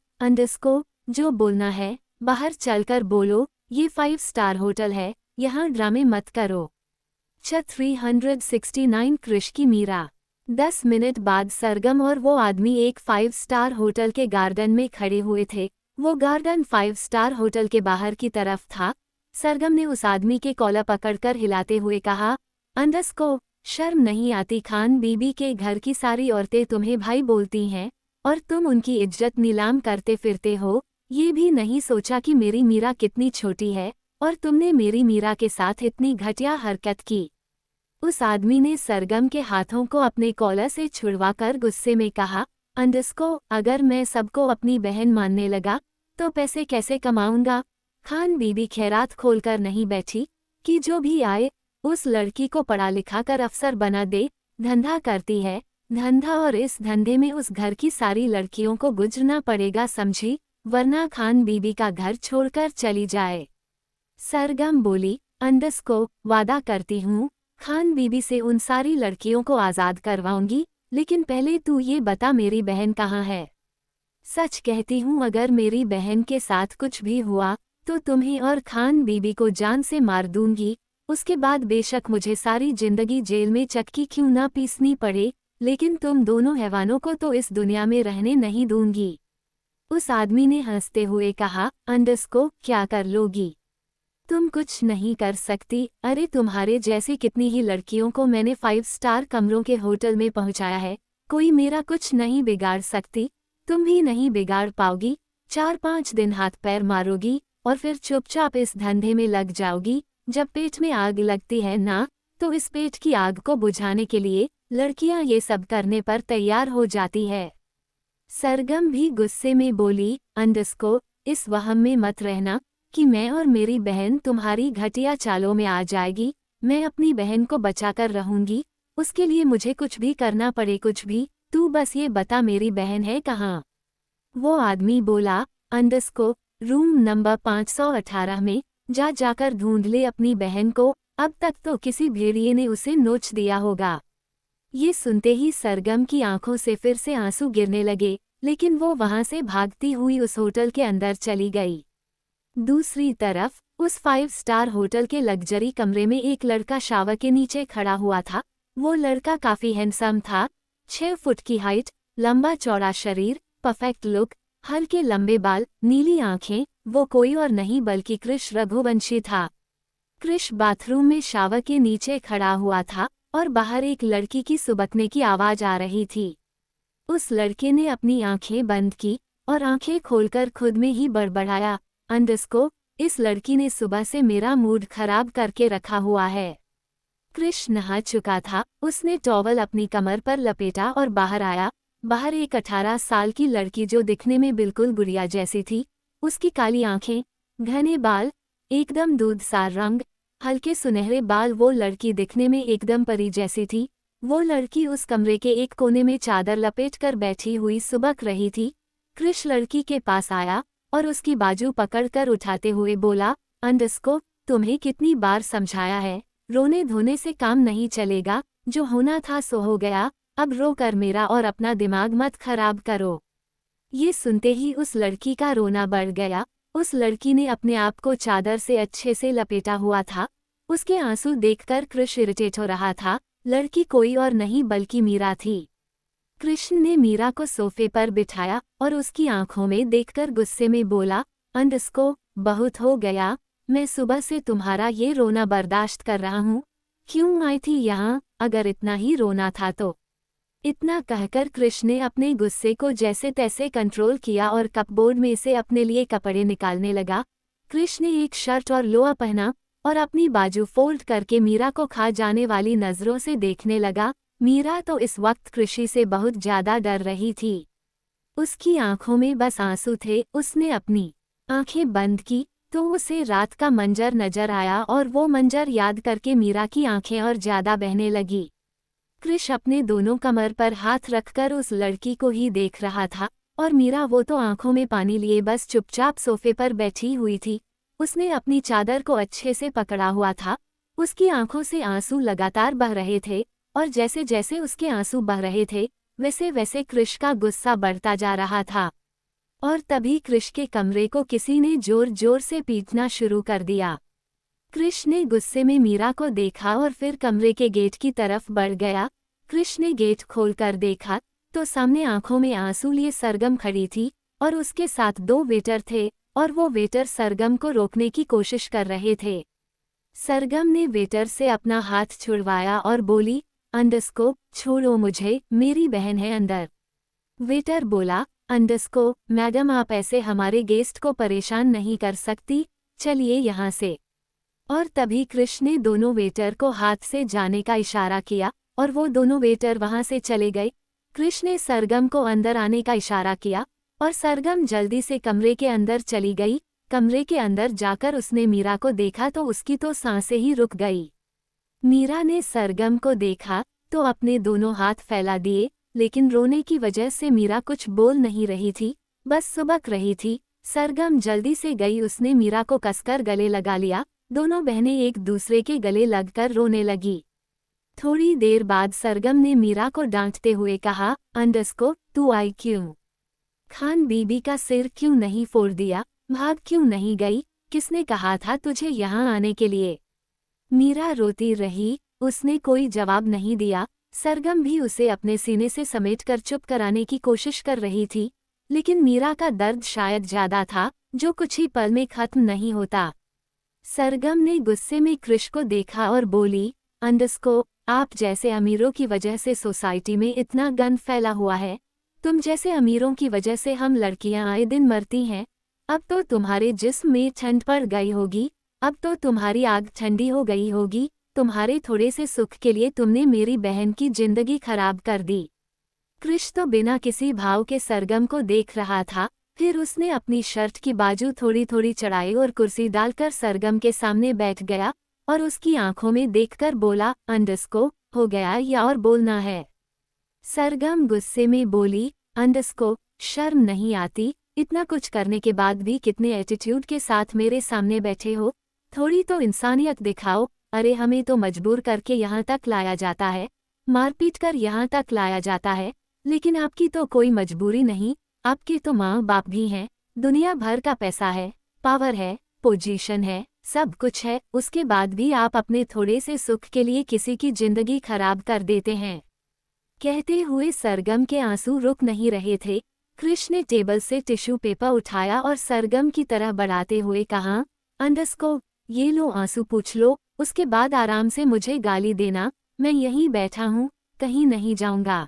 A: जो बोलना है बाहर चलकर बोलो, ये 5 स्टार होटल है, यहाँ ड्रामे मत करो। 369 कृष की मीरा। 10 मिनट बाद सरगम और वो आदमी एक 5 स्टार होटल के गार्डन में खड़े हुए थे। वो गार्डन 5 स्टार होटल के बाहर की तरफ था। सरगम ने उस आदमी के कॉलर पकड़कर हिलाते हुए कहा, शर्म नहीं आती? खान बीबी के घर की सारी औरतें तुम्हें भाई बोलती हैं और तुम उनकी इज्जत नीलाम करते फिरते हो। ये भी नहीं सोचा कि मेरी मीरा कितनी छोटी है और तुमने मेरी मीरा के साथ इतनी घटिया हरकत की। उस आदमी ने सरगम के हाथों को अपने कॉलर से छुड़वाकर गुस्से में कहा, अगर मैं सबको अपनी बहन मानने लगा तो पैसे कैसे कमाऊंगा? खान बीबी खैरात खोलकर नहीं बैठी कि जो भी आए उस लड़की को पढ़ा लिखा कर अफसर बना दे। धंधा करती है, धंधा, और इस धंधे में उस घर की सारी लड़कियों को गुजरना पड़ेगा, समझी, वरना खान बीबी का घर छोड़कर चली जाए। सरगम बोली, वादा करती हूँ खान बीबी से उन सारी लड़कियों को आज़ाद करवाऊंगी, लेकिन पहले तू ये बता मेरी बहन कहाँ है? सच कहती हूँ, अगर मेरी बहन के साथ कुछ भी हुआ तो तुम्हें और खान बीबी को जान से मार दूंगी। उसके बाद बेशक मुझे सारी जिंदगी जेल में चक्की क्यों ना पीसनी पड़े, लेकिन तुम दोनों हैवानों को तो इस दुनिया में रहने नहीं दूंगी। उस आदमी ने हंसते हुए कहा, क्या कर लोगी? तुम कुछ नहीं कर सकती। अरे तुम्हारे जैसी कितनी ही लड़कियों को मैंने 5 स्टार कमरों के होटल में पहुंचाया है, कोई मेरा कुछ नहीं बिगाड़ सकती। तुम भी नहीं बिगाड़ पाओगी। 4-5 दिन हाथ पैर मारोगी और फिर चुपचाप इस धंधे में लग जाओगी। जब पेट में आग लगती है ना, तो इस पेट की आग को बुझाने के लिए लड़कियां ये सब करने पर तैयार हो जाती है। सरगम भी गुस्से में बोली, इस वहम में मत रहना कि मैं और मेरी बहन तुम्हारी घटिया चालों में आ जाएगी। मैं अपनी बहन को बचाकर रहूंगी, उसके लिए मुझे कुछ भी करना पड़े, कुछ भी। तू बस ये बता मेरी बहन है कहाँ? वो आदमी बोला, रूम नंबर 518 में जाकर ढूंढ ले अपनी बहन को। अब तक तो किसी भेड़िए ने उसे नोच दिया होगा। ये सुनते ही सरगम की आंखों से फिर से आंसू गिरने लगे, लेकिन वो वहां से भागती हुई उस होटल के अंदर चली गई। दूसरी तरफ उस 5 स्टार होटल के लग्जरी कमरे में एक लड़का शावर के नीचे खड़ा हुआ था। वो लड़का काफी हैंडसम था। 6 फुट की हाइट, लंबा चौड़ा शरीर, परफेक्ट लुक, हल्के लंबे बाल, नीली आंखें। वो कोई और नहीं बल्कि कृष रघुवंशी था। कृष बाथरूम में शावर के नीचे खड़ा हुआ था। और बाहर एक लड़की की सुबकने की आवाज आ रही थी। उस लड़के ने अपनी आंखें बंद की और आंखें खोलकर खुद में ही बड़बड़ाया, इस लड़की ने सुबह से मेरा मूड खराब करके रखा हुआ है। कृष नहा चुका था, उसने टॉवल अपनी कमर पर लपेटा और बाहर आया। बाहर एक 18 साल की लड़की जो दिखने में बिल्कुल गुड़िया जैसी थी, उसकी काली आंखें, घने बाल, एकदम दूध सा रंग, हल्के सुनहरे बाल। वो लड़की दिखने में एकदम परी जैसी थी। वो लड़की उस कमरे के एक कोने में चादर लपेटकर बैठी हुई सुबक रही थी। कृष लड़की के पास आया और उसकी बाजू पकड़कर उठाते हुए बोला, तुम्हें कितनी बार समझाया है, रोने धोने से काम नहीं चलेगा, जो होना था सो हो गया, अब रो कर मेरा और अपना दिमाग मत खराब करो। ये सुनते ही उस लड़की का रोना बढ़ गया। उस लड़की ने अपने आप को चादर से अच्छे से लपेटा हुआ था। उसके आंसू देखकर कृष इरिटेट हो रहा था। लड़की कोई और नहीं बल्कि मीरा थी। कृष्ण ने मीरा को सोफे पर बिठाया और उसकी आंखों में देखकर गुस्से में बोला, बहुत हो गया, मैं सुबह से तुम्हारा ये रोना बर्दाश्त कर रहा हूँ। क्यों आई थी यहाँ, अगर इतना ही रोना था तो? इतना कहकर कृष्ण ने अपने गुस्से को जैसे तैसे कंट्रोल किया और कपबोर्ड में से अपने लिए कपड़े निकालने लगा। कृष्ण ने एक शर्ट और लोअर पहना और अपनी बाजू फोल्ड करके मीरा को खा जाने वाली नजरों से देखने लगा। मीरा तो इस वक्त कृषि से बहुत ज्यादा डर रही थी। उसकी आंखों में बस आंसू थे। उसने अपनी आंखें बंद की तो उसे रात का मंजर नजर आया और वो मंजर याद करके मीरा की आंखें और ज्यादा बहने लगी। कृष अपने दोनों कमर पर हाथ रखकर उस लड़की को ही देख रहा था और मीरा वो तो आंखों में पानी लिए बस चुपचाप सोफे पर बैठी हुई थी। उसने अपनी चादर को अच्छे से पकड़ा हुआ था। उसकी आंखों से आंसू लगातार बह रहे थे और जैसे जैसे उसके आंसू बह रहे थे वैसे वैसे कृष का गुस्सा बढ़ता जा रहा था। और तभी कृष के कमरे को किसी ने जोर जोर से पीटना शुरू कर दिया। कृष ने गुस्से में मीरा को देखा और फिर कमरे के गेट की तरफ बढ़ गया। कृष ने गेट खोलकर देखा तो सामने आंखों में आंसू लिए सरगम खड़ी थी और उसके साथ 2 वेटर थे और वो वेटर सरगम को रोकने की कोशिश कर रहे थे। सरगम ने वेटर से अपना हाथ छुड़वाया और बोली, छोड़ो मुझे, मेरी बहन है अंदर। वेटर बोला, मैडम आप ऐसे हमारे गेस्ट को परेशान नहीं कर सकती, चलिए यहाँ से। और तभी कृष ने दोनों वेटर को हाथ से जाने का इशारा किया और वो दोनों वेटर वहां से चले गए। कृष ने सरगम को अंदर आने का इशारा किया और सरगम जल्दी से कमरे के अंदर चली गई। कमरे के अंदर जाकर उसने मीरा को देखा तो उसकी तो सांसें ही रुक गई। मीरा ने सरगम को देखा तो अपने दोनों हाथ फैला दिए, लेकिन रोने की वजह से मीरा कुछ बोल नहीं रही थी, बस सुबक रही थी। सरगम जल्दी से गई, उसने मीरा को कसकर गले लगा लिया। दोनों बहनें एक दूसरे के गले लगकर रोने लगी। थोड़ी देर बाद सरगम ने मीरा को डांटते हुए कहा, तू आई क्यों? खान बीबी का सिर क्यों नहीं फोड़ दिया? भाग क्यों नहीं गई? किसने कहा था तुझे यहाँ आने के लिए? मीरा रोती रही, उसने कोई जवाब नहीं दिया। सरगम भी उसे अपने सीने से समेटकर चुप कराने की कोशिश कर रही थी, लेकिन मीरा का दर्द शायद ज्यादा था, जो कुछ ही पल में खत्म नहीं होता। सरगम ने गुस्से में कृष को देखा और बोली, आप जैसे अमीरों की वजह से सोसाइटी में इतना गंद फैला हुआ है। तुम जैसे अमीरों की वजह से हम लड़कियां आए दिन मरती हैं। अब तो तुम्हारे जिस्म में ठंड पड़ गई होगी, अब तो तुम्हारी आग ठंडी हो गई होगी। तुम्हारे थोड़े से सुख के लिए तुमने मेरी बहन की जिंदगी खराब कर दी। कृष तो बिना किसी भाव के सरगम को देख रहा था। फिर उसने अपनी शर्ट की बाजू थोड़ी थोड़ी चढ़ाई और कुर्सी डालकर सरगम के सामने बैठ गया और उसकी आंखों में देखकर बोला, हो गया या और बोलना है? सरगम गुस्से में बोली, शर्म नहीं आती? इतना कुछ करने के बाद भी कितने एटीट्यूड के साथ मेरे सामने बैठे हो? थोड़ी तो इंसानियत दिखाओ। अरे हमें तो मजबूर करके यहाँ तक लाया जाता है, मारपीट कर यहाँ तक लाया जाता है, लेकिन आपकी तो कोई मजबूरी नहीं। आपके तो माँ बाप भी हैं, दुनिया भर का पैसा है, पावर है, पोजीशन है, सब कुछ है, उसके बाद भी आप अपने थोड़े से सुख के लिए किसी की जिंदगी खराब कर देते हैं। कहते हुए सरगम के आंसू रुक नहीं रहे थे। कृष ने टेबल से टिश्यू पेपर उठाया और सरगम की तरह बढ़ाते हुए कहा, ये लो आंसू पूछ लो, उसके बाद आराम से मुझे गाली देना। मैं यहीं बैठा हूँ, कहीं नहीं जाऊंगा।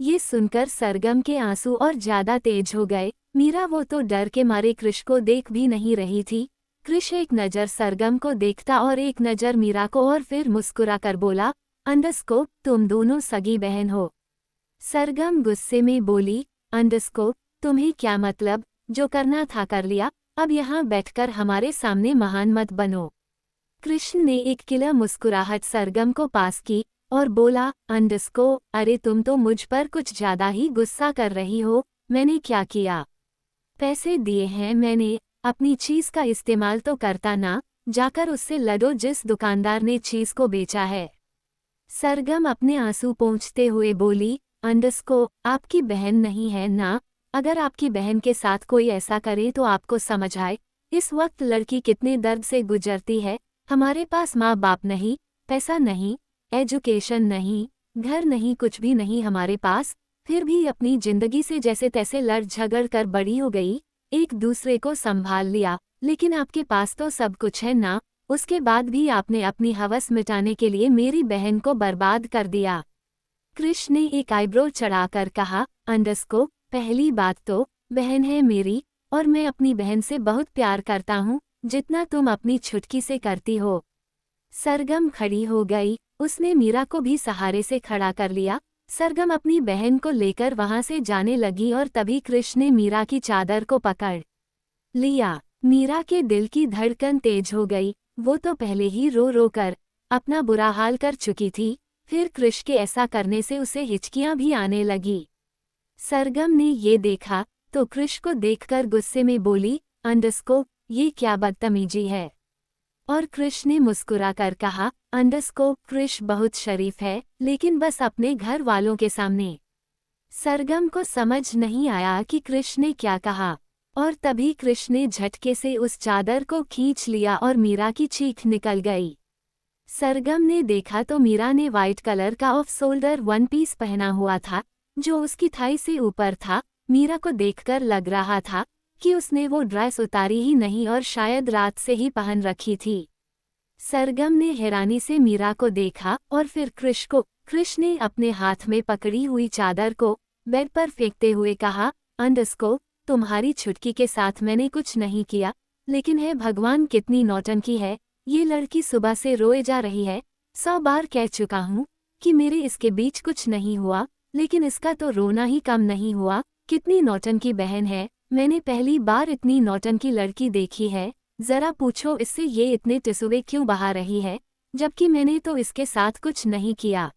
A: ये सुनकर सरगम के आंसू और ज्यादा तेज हो गए। मीरा वो तो डर के मारे कृष को देख भी नहीं रही थी। कृष एक नज़र सरगम को देखता और एक नज़र मीरा को और फिर मुस्कुरा कर बोला, अंडरस्कोप, तुम दोनों सगी बहन हो। सरगम गुस्से में बोली, अंडरस्कोप, तुम्हें क्या मतलब, जो करना था कर लिया, अब यहाँ बैठकर हमारे सामने महान मत बनो। कृष्ण ने एक किला मुस्कुराहट सरगम को पास की और बोला, अंडरस्कोप, अरे तुम तो मुझ पर कुछ ज्यादा ही गुस्सा कर रही हो। मैंने क्या किया? पैसे दिए हैं मैंने, अपनी चीज का इस्तेमाल तो करता ना, जाकर उससे लड़ो जिस दुकानदार ने चीज को बेचा है। सरगम अपने आंसू पोंछते हुए बोली, अंडरस्कोप, आपकी बहन नहीं है ना? अगर आपकी बहन के साथ कोई ऐसा करे तो आपको समझ आए, इस वक्त लड़की कितने दर्द से गुजरती है। हमारे पास माँ बाप नहीं, पैसा नहीं, एजुकेशन नहीं, घर नहीं, कुछ भी नहीं हमारे पास, फिर भी अपनी जिंदगी से जैसे तैसे लड़ झगड़ कर बड़ी हो गई, एक दूसरे को संभाल लिया। लेकिन आपके पास तो सब कुछ है ना, उसके बाद भी आपने अपनी हवस मिटाने के लिए मेरी बहन को बर्बाद कर दिया। कृष्ण ने एक आईब्रो चढ़ाकर कहा, अंडरस्कोप, पहली बात तो बहन है मेरी, और मैं अपनी बहन से बहुत प्यार करता हूँ, जितना तुम अपनी छुटकी से करती हो। सरगम खड़ी हो गई, उसने मीरा को भी सहारे से खड़ा कर लिया। सरगम अपनी बहन को लेकर वहां से जाने लगी और तभी कृष्ण ने मीरा की चादर को पकड़ लिया। मीरा के दिल की धड़कन तेज हो गई, वो तो पहले ही रो रो कर अपना बुरा हाल कर चुकी थी, फिर कृष्ण के ऐसा करने से उसे हिचकियां भी आने लगी। सरगम ने ये देखा तो कृष्ण को देखकर गुस्से में बोली, अंडरस्कोप, ये क्या बदतमीजी है? और कृष्ण ने मुस्कुरा कर कहा, अंडरस्कोप, कृष्ण बहुत शरीफ है, लेकिन बस अपने घर वालों के सामने। सरगम को समझ नहीं आया कि कृष्ण ने क्या कहा, और तभी कृष्ण ने झटके से उस चादर को खींच लिया और मीरा की चीख निकल गई। सरगम ने देखा तो मीरा ने वाइट कलर का ऑफ शोल्डर वन पीस पहना हुआ था, जो उसकी थाई से ऊपर था। मीरा को देखकर लग रहा था कि उसने वो ड्रेस उतारी ही नहीं और शायद रात से ही पहन रखी थी। सरगम ने हैरानी से मीरा को देखा और फिर कृष्ण को। कृष्ण ने अपने हाथ में पकड़ी हुई चादर को बेड पर फेंकते हुए कहा, अंडरस्कोप, तुम्हारी छुटकी के साथ मैंने कुछ नहीं किया, लेकिन है भगवान कितनी नौटंकी है। ये लड़की सुबह से रोए जा रही है, 100 बार कह चुका हूँ कि मेरे इसके बीच कुछ नहीं हुआ, लेकिन इसका तो रोना ही कम नहीं हुआ। कितनी नौटंकी बहन है, मैंने पहली बार इतनी नौटंकी लड़की देखी है। जरा पूछो इससे ये इतने टिसुए क्यों बहा रही है, जबकि मैंने तो इसके साथ कुछ नहीं किया।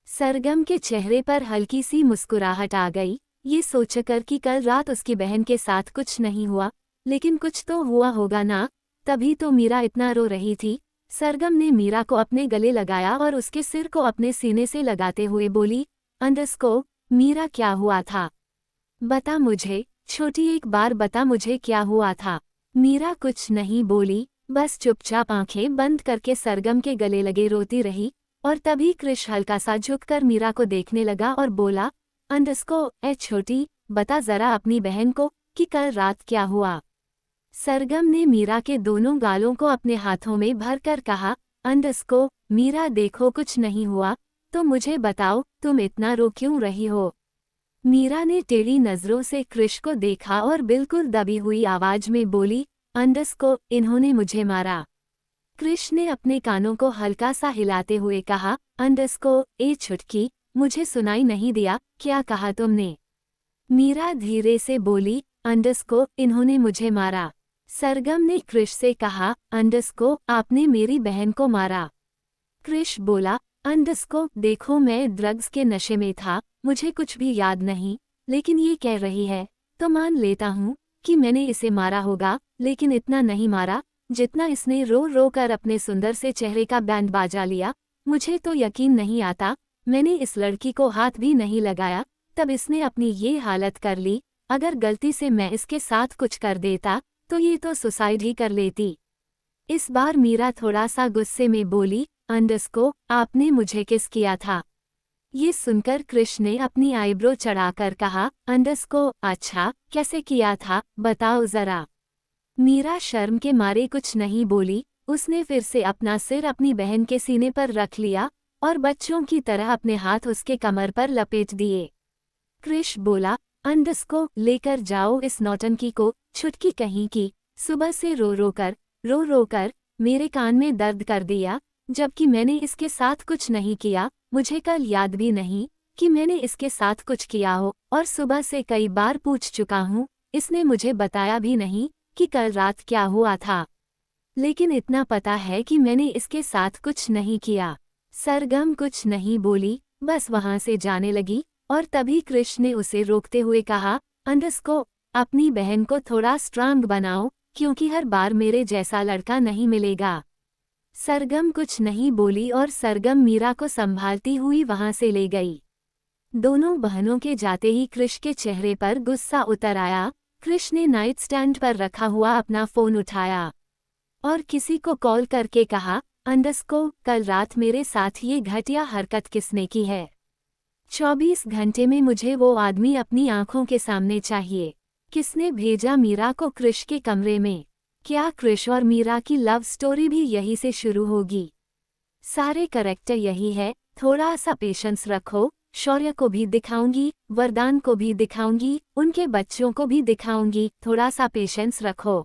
A: सरगम के चेहरे पर हल्की सी मुस्कुराहट आ गई, ये सोचकर कि कल रात उसकी बहन के साथ कुछ नहीं हुआ, लेकिन कुछ तो हुआ होगा ना, तभी तो मीरा इतना रो रही थी। सरगम ने मीरा को अपने गले लगाया और उसके सिर को अपने सीने से लगाते हुए बोली, अंडरस्कोप, मीरा क्या हुआ था? बता मुझे, छोटी, एक बार बता मुझे क्या हुआ था। मीरा कुछ नहीं बोली, बस चुपचाप आंखें बंद करके सरगम के गले लगे रोती रही। और तभी कृष हल्का सा झुककर मीरा को देखने लगा और बोला, अंडरस्कोप, ए छोटी, बता जरा अपनी बहन को कि कल रात क्या हुआ। सरगम ने मीरा के दोनों गालों को अपने हाथों में भरकर कहा, अंडरस्कोप, मीरा देखो कुछ नहीं हुआ, तो मुझे बताओ तुम इतना रो क्यों रही हो। मीरा ने टेढ़ी नजरों से कृष को देखा और बिल्कुल दबी हुई आवाज में बोली, अंडरस्कोप, इन्होंने मुझे मारा। कृष ने अपने कानों को हल्का सा हिलाते हुए कहा, अंडरस्कोप, ए छुटकी, मुझे सुनाई नहीं दिया, क्या कहा तुमने? मीरा धीरे से बोली, अंडरस्कोप, इन्होंने मुझे मारा। सरगम ने कृष से कहा, अंडरस्कोप, आपने मेरी बहन को मारा। कृष बोला, अंडरस्कोप, देखो मैं ड्रग्स के नशे में था, मुझे कुछ भी याद नहीं, लेकिन ये कह रही है तो मान लेता हूँ कि मैंने इसे मारा होगा, लेकिन इतना नहीं मारा जितना इसने रो रो कर अपने सुंदर से चेहरे का बैंड बाजा लिया। मुझे तो यकीन नहीं आता, मैंने इस लड़की को हाथ भी नहीं लगाया, तब इसने अपनी ये हालत कर ली। अगर गलती से मैं इसके साथ कुछ कर देता तो ये तो सुसाइड ही कर लेती। इस बार मीरा थोड़ा सा गुस्से में बोली, अंडरस्कोप, आपने मुझे किस किया था? ये सुनकर कृष ने अपनी आईब्रो चढ़ाकर कहा, अंडरस्कोप, अच्छा, कैसे किया था, बताओ जरा। मीरा शर्म के मारे कुछ नहीं बोली, उसने फिर से अपना सिर अपनी बहन के सीने पर रख लिया और बच्चों की तरह अपने हाथ उसके कमर पर लपेट दिए। क्रिश बोला, अंडसको लेकर जाओ इस नौटंकी को, छुटकी कहीं की, सुबह से रो रो कर मेरे कान में दर्द कर दिया, जबकि मैंने इसके साथ कुछ नहीं किया। मुझे कल याद भी नहीं कि मैंने इसके साथ कुछ किया हो, और सुबह से कई बार पूछ चुका हूँ, इसने मुझे बताया भी नहीं कि कल रात क्या हुआ था। लेकिन इतना पता है कि मैंने इसके साथ कुछ नहीं किया। सरगम कुछ नहीं बोली, बस वहां से जाने लगी, और तभी कृष ने उसे रोकते हुए कहा, अंडसको, अपनी बहन को थोड़ा स्ट्रांग बनाओ, क्योंकि हर बार मेरे जैसा लड़का नहीं मिलेगा। सरगम कुछ नहीं बोली और सरगम मीरा को संभालती हुई वहां से ले गई। दोनों बहनों के जाते ही कृष के चेहरे पर गुस्सा उतर आया। कृष ने नाइट स्टैंड पर रखा हुआ अपना फोन उठाया और किसी को कॉल करके कहा, अंडसको, कल रात मेरे साथ ये घटिया हरकत किसने की है? 24 घंटे में मुझे वो आदमी अपनी आंखों के सामने चाहिए। किसने भेजा मीरा को कृष के कमरे में? क्या कृष और मीरा की लव स्टोरी भी यही से शुरू होगी? सारे करैक्टर यही है, थोड़ा सा पेशेंस रखो। शौर्य को भी दिखाऊंगी, वरदान को भी दिखाऊंगी, उनके बच्चों को भी दिखाऊंगी, थोड़ा सा पेशेंस रखो।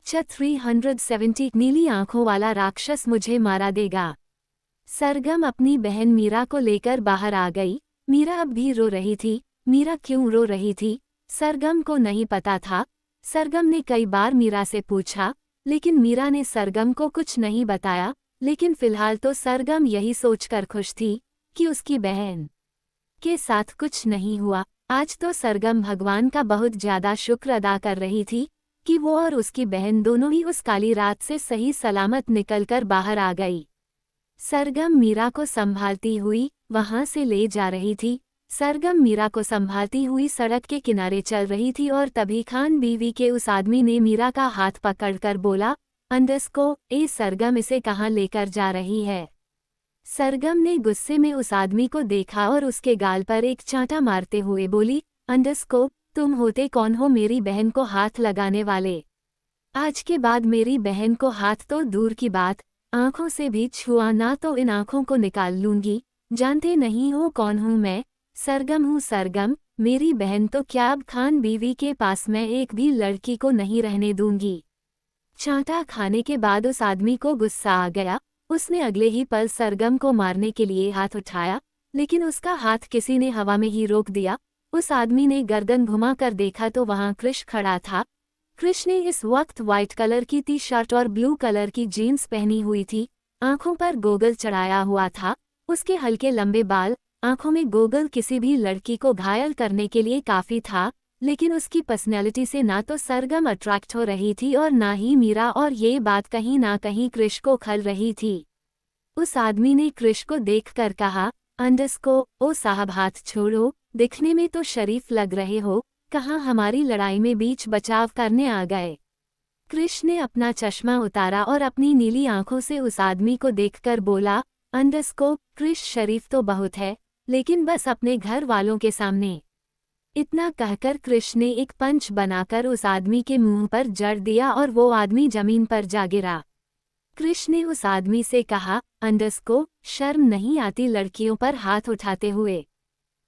A: 370 नीली आंखों वाला राक्षस मुझे मारा देगा। सरगम अपनी बहन मीरा को लेकर बाहर आ गई। मीरा अब भी रो रही थी। मीरा क्यों रो रही थी, सरगम को नहीं पता था। सरगम ने कई बार मीरा से पूछा, लेकिन मीरा ने सरगम को कुछ नहीं बताया। लेकिन फिलहाल तो सरगम यही सोचकर खुश थी कि उसकी बहन के साथ कुछ नहीं हुआ। आज तो सरगम भगवान का बहुत ज्यादा शुक्र अदा कर रही थी कि वो और उसकी बहन दोनों ही उस काली रात से सही सलामत निकलकर बाहर आ गई। सरगम मीरा को संभालती हुई वहां से ले जा रही थी। सरगम मीरा को संभालती हुई सड़क के किनारे चल रही थी और तभी खान बीवी के उस आदमी ने मीरा का हाथ पकड़कर बोला, अंडसको, ए सरगम, इसे कहाँ लेकर जा रही है? सरगम ने गुस्से में उस आदमी को देखा और उसके गाल पर एक चांटा मारते हुए बोली, अंडसको, तुम होते कौन हो मेरी बहन को हाथ लगाने वाले? आज के बाद मेरी बहन को हाथ तो दूर की बात, आंखों से भी छुआ ना तो इन आंखों को निकाल लूंगी। जानते नहीं हो कौन हूं मैं? सरगम हूँ सरगम। मेरी बहन तो क्या अब खान बीवी के पास मैं एक भी लड़की को नहीं रहने दूंगी। चांटा खाने के बाद उस आदमी को गुस्सा आ गया। उसने अगले ही पल सरगम को मारने के लिए हाथ उठाया, लेकिन उसका हाथ किसी ने हवा में ही रोक दिया। उस आदमी ने गर्दन घुमाकर देखा तो वहां कृष खड़ा था। कृष ने इस वक्त व्हाइट कलर की टी शर्ट और ब्लू कलर की जीन्स पहनी हुई थी। आंखों पर गोगल चढ़ाया हुआ था। उसके हल्के लंबे बाल, आंखों में गोगल किसी भी लड़की को घायल करने के लिए काफी था। लेकिन उसकी पर्सनैलिटी से ना तो सरगम अट्रैक्ट हो रही थी और ना ही मीरा, और ये बात कहीं ना कहीं कृष को खल रही थी। उस आदमी ने कृष को देखकर कहा, अंडसको, ओ साहब, हाथ छोड़ो, दिखने में तो शरीफ लग रहे हो, कहाँ हमारी लड़ाई में बीच बचाव करने आ गए? कृष ने अपना चश्मा उतारा और अपनी नीली आंखों से उस आदमी को देखकर बोला, अंडसको, कृष शरीफ तो बहुत है, लेकिन बस अपने घर वालों के सामने। इतना कहकर कृष ने एक पंच बनाकर उस आदमी के मुंह पर जड़ दिया और वो आदमी जमीन पर जा गिरा। कृष ने उस आदमी से कहा, अंडसको, शर्म नहीं आती लड़कियों पर हाथ उठाते हुए?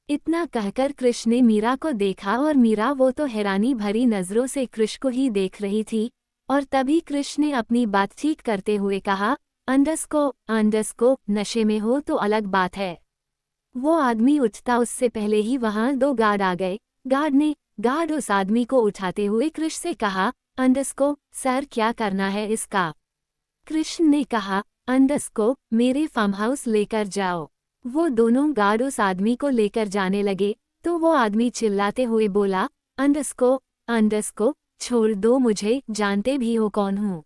A: इतना कहकर कृष ने मीरा को देखा और मीरा वो तो हैरानी भरी नजरों से कृष को ही देख रही थी। और तभी कृष ने अपनी बात ठीक करते हुए कहा, अंडसको, नशे में हो तो अलग बात है। वो आदमी उठता उससे पहले ही वहां 2 गार्ड आ गए। गार्ड उस आदमी को उठाते हुए कृष से कहा, अंडसको, सर क्या करना है इसका? कृष्ण ने कहा, अंडसको, मेरे फार्म हाउस लेकर जाओ। वो दोनों गार्ड उस आदमी को लेकर जाने लगे तो वो आदमी चिल्लाते हुए बोला, अंडसको, छोड़ दो मुझे, जानते भी हो कौन हूँ?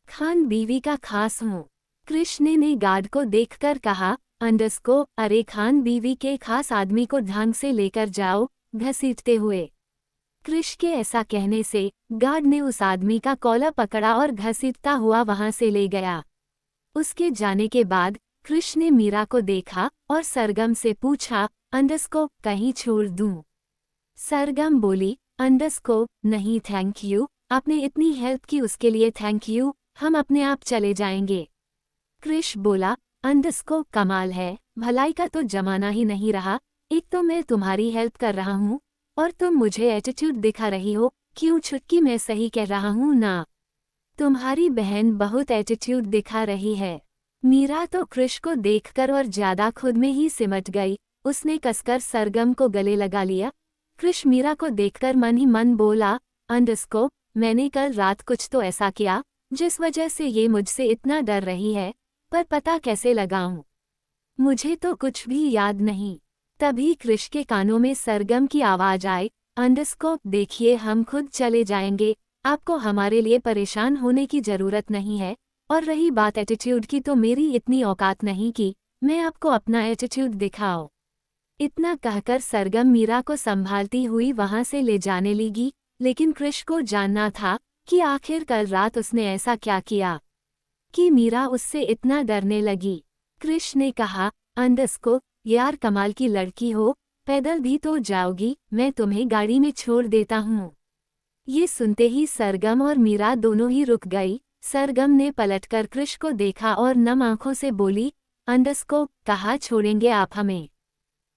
A: खान बीवी का खास हूँ। कृष्ण ने गार्ड को देखकर कहा, अंडसको, अरे खान बीवी के खास आदमी को ढंग से लेकर जाओ, घसीटते हुए। कृष के ऐसा कहने से गार्ड ने उस आदमी का कॉलर पकड़ा और घसीटता हुआ वहां से ले गया। उसके जाने के बाद कृष ने मीरा को देखा और सरगम से पूछा, अंडसको, कहीं छोड़ दूं? सरगम बोली, अंडसको, नहीं थैंक यू, आपने इतनी हेल्प की उसके लिए थैंक यू, हम अपने आप चले जाएंगे। कृष बोला, अंडरस्कोर कमाल है, भलाई का तो जमाना ही नहीं रहा। एक तो मैं तुम्हारी हेल्प कर रहा हूँ और तुम मुझे एटीट्यूड दिखा रही हो। क्यों छुटकी, मैं सही कह रहा हूँ ना? तुम्हारी बहन बहुत एटीट्यूड दिखा रही है। मीरा तो कृष को देखकर और ज्यादा खुद में ही सिमट गई। उसने कसकर सरगम को गले लगा लिया। कृष मीरा को देखकर मन ही मन बोला, अंडरस्कोर मैंने कल रात कुछ तो ऐसा किया जिस वजह से ये मुझसे इतना डर रही है, पर पता कैसे लगाऊं? मुझे तो कुछ भी याद नहीं। तभी कृष के कानों में सरगम की आवाज आई, अंडरस्कोर देखिए हम खुद चले जाएंगे, आपको हमारे लिए परेशान होने की जरूरत नहीं है। और रही बात एटीट्यूड की, तो मेरी इतनी औकात नहीं कि मैं आपको अपना एटीट्यूड दिखाऊं। इतना कहकर सरगम मीरा को संभालती हुई वहां से ले जाने लगी, लेकिन कृष को जानना था कि आखिर कल रात उसने ऐसा क्या किया कि मीरा उससे इतना डरने लगी। कृष ने कहा, अंडरस्कोर यार कमाल की लड़की हो, पैदल भी तो जाओगी, मैं तुम्हें गाड़ी में छोड़ देता हूँ। ये सुनते ही सरगम और मीरा दोनों ही रुक गई। सरगम ने पलटकर कृष को देखा और नम आंखों से बोली, अंडरस्कोर कहाँ छोड़ेंगे आप हमें?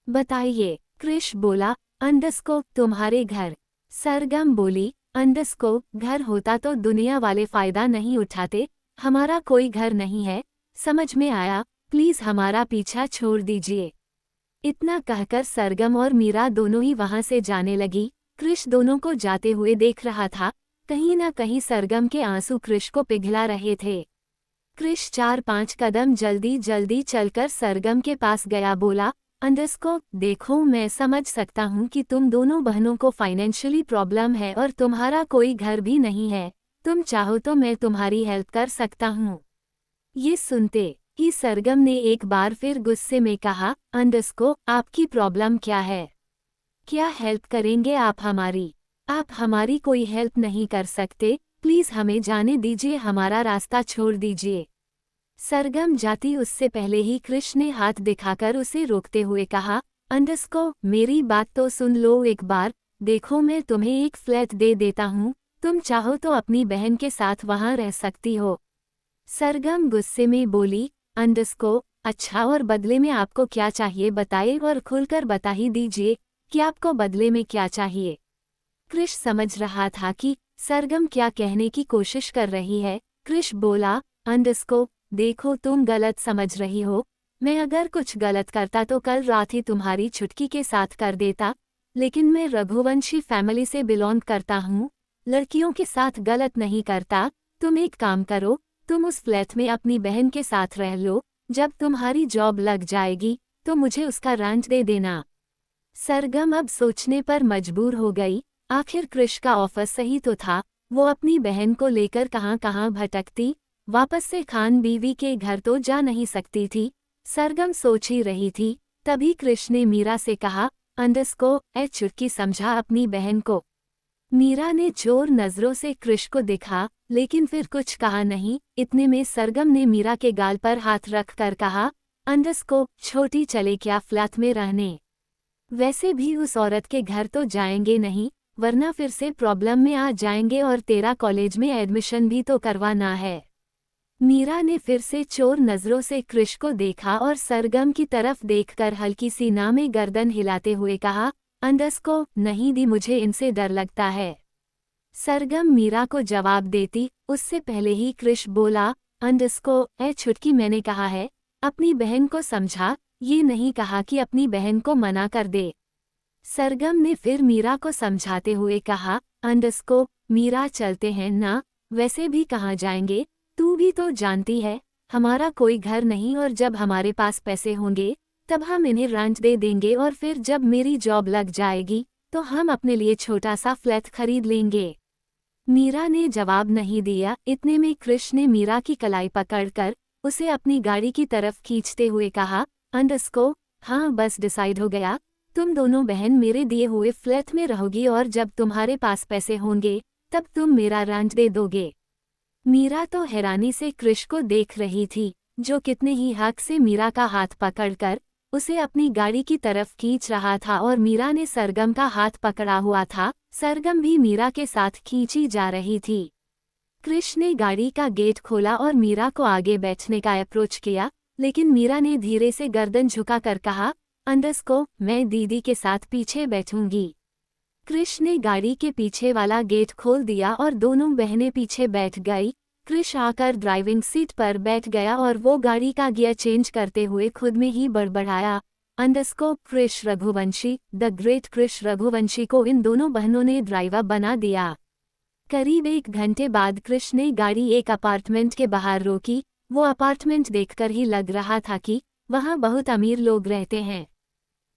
A: बताइए। कृष बोला, अंडरस्कोर तुम्हारे घर। सरगम बोली, अंडरस्कोर घर होता तो दुनिया वाले फायदा नहीं उठाते, हमारा कोई घर नहीं है, समझ में आया, प्लीज हमारा पीछा छोड़ दीजिए। इतना कहकर सरगम और मीरा दोनों ही वहां से जाने लगी। कृष दोनों को जाते हुए देख रहा था। कहीं ना कहीं सरगम के आंसू कृष को पिघला रहे थे। कृष 4-5 कदम जल्दी जल्दी चलकर सरगम के पास गया, बोला, अंडरस्कोर देखो मैं समझ सकता हूँ कि तुम दोनों बहनों को फाइनेंशियली प्रॉब्लम है और तुम्हारा कोई घर भी नहीं है, तुम चाहो तो मैं तुम्हारी हेल्प कर सकता हूँ। ये सुनते ही सरगम ने एक बार फिर गुस्से में कहा, अंडरस्कोर आपकी प्रॉब्लम क्या है? क्या हेल्प करेंगे आप हमारी? आप हमारी कोई हेल्प नहीं कर सकते, प्लीज हमें जाने दीजिए, हमारा रास्ता छोड़ दीजिए। सरगम जाती उससे पहले ही कृष ने हाथ दिखाकर उसे रोकते हुए कहा, अंडरस्कोर मेरी बात तो सुन लो एक बार, देखो मैं तुम्हें एक फ्लैट दे देता हूँ, तुम चाहो तो अपनी बहन के साथ वहाँ रह सकती हो। सरगम गुस्से में बोली, अंडरस्कोर अच्छा और बदले में आपको क्या चाहिए बताइए, और खुलकर बता ही दीजिए कि आपको बदले में क्या चाहिए। कृष समझ रहा था कि सरगम क्या कहने की कोशिश कर रही है। कृष बोला, अंडरस्कोर देखो तुम गलत समझ रही हो, मैं अगर कुछ गलत करता तो कल रात ही तुम्हारी छुटकी के साथ कर देता, लेकिन मैं रघुवंशी फैमिली से बिलोंग करता हूँ, लड़कियों के साथ गलत नहीं करता। तुम एक काम करो, तुम उस फ्लैट में अपनी बहन के साथ रह लो, जब तुम्हारी जॉब लग जाएगी तो मुझे उसका रेंट दे देना। सरगम अब सोचने पर मजबूर हो गई, आखिर कृष का ऑफर सही तो था, वो अपनी बहन को लेकर कहाँ कहाँ भटकती, वापस से खान बीवी के घर तो जा नहीं सकती थी। सरगम सोच ही रही थी, तभी कृष ने मीरा से कहा, अंडरस्कोर चुटकी समझा अपनी बहन को। मीरा ने जोर नजरों से कृष को देखा, लेकिन फिर कुछ कहा नहीं। इतने में सरगम ने मीरा के गाल पर हाथ रख कर कहा, अंडरस्कोर छोटी चले क्या फ्लैट में रहने? वैसे भी उस औरत के घर तो जाएंगे नहीं, वरना फिर से प्रॉब्लम में आ जाएंगे, और तेरा कॉलेज में एडमिशन भी तो करवाना है। मीरा ने फिर से चोर नजरों से कृष को देखा और सरगम की तरफ देखकर हल्की सी ना में गर्दन हिलाते हुए कहा, अंडरस्कोर नहीं दी, मुझे इनसे डर लगता है। सरगम मीरा को जवाब देती उससे पहले ही कृष बोला, अंडरस्कोर छुटकी मैंने कहा है अपनी बहन को समझा, ये नहीं कहा कि अपनी बहन को मना कर दे। सरगम ने फिर मीरा को समझाते हुए कहा, अंडरस्कोर मीरा चलते हैं ना, वैसे भी कहाँ जाएंगे, तू भी तो जानती है हमारा कोई घर नहीं, और जब हमारे पास पैसे होंगे तब हम इन्हें रेंट दे देंगे, और फिर जब मेरी जॉब लग जाएगी तो हम अपने लिए छोटा सा फ्लैट खरीद लेंगे। मीरा ने जवाब नहीं दिया। इतने में कृष ने मीरा की कलाई पकड़कर उसे अपनी गाड़ी की तरफ खींचते हुए कहा, अंडरस्कोर हाँ बस डिसाइड हो गया, तुम दोनों बहन मेरे दिए हुए फ्लैट में रहोगी, और जब तुम्हारे पास पैसे होंगे तब तुम मेरा रेंट दे दोगे। मीरा तो हैरानी से कृष को देख रही थी, जो कितने ही हक से मीरा का हाथ पकड़कर उसे अपनी गाड़ी की तरफ खींच रहा था, और मीरा ने सरगम का हाथ पकड़ा हुआ था। सरगम भी मीरा के साथ खींची जा रही थी। कृष ने गाड़ी का गेट खोला और मीरा को आगे बैठने का अप्रोच किया। लेकिन मीरा ने धीरे से गर्दन झुकाकर कहा, अंडरस्को, मैं दीदी के साथ पीछे बैठूंगी। कृष ने गाड़ी के पीछे वाला गेट खोल दिया और दोनों बहनें पीछे बैठ गई। कृष आकर ड्राइविंग सीट पर बैठ गया और वो गाड़ी का गियर चेंज करते हुए खुद में ही बड़बड़ाया, underscore, Krish Raghuvanshi, the great Krish Raghuvanshi को इन दोनों बहनों ने ड्राइवर बना दिया। करीब 1 घंटे बाद कृष ने गाड़ी एक अपार्टमेंट के बाहर रोकी। वो अपार्टमेंट देखकर ही लग रहा था कि वहाँ बहुत अमीर लोग रहते हैं।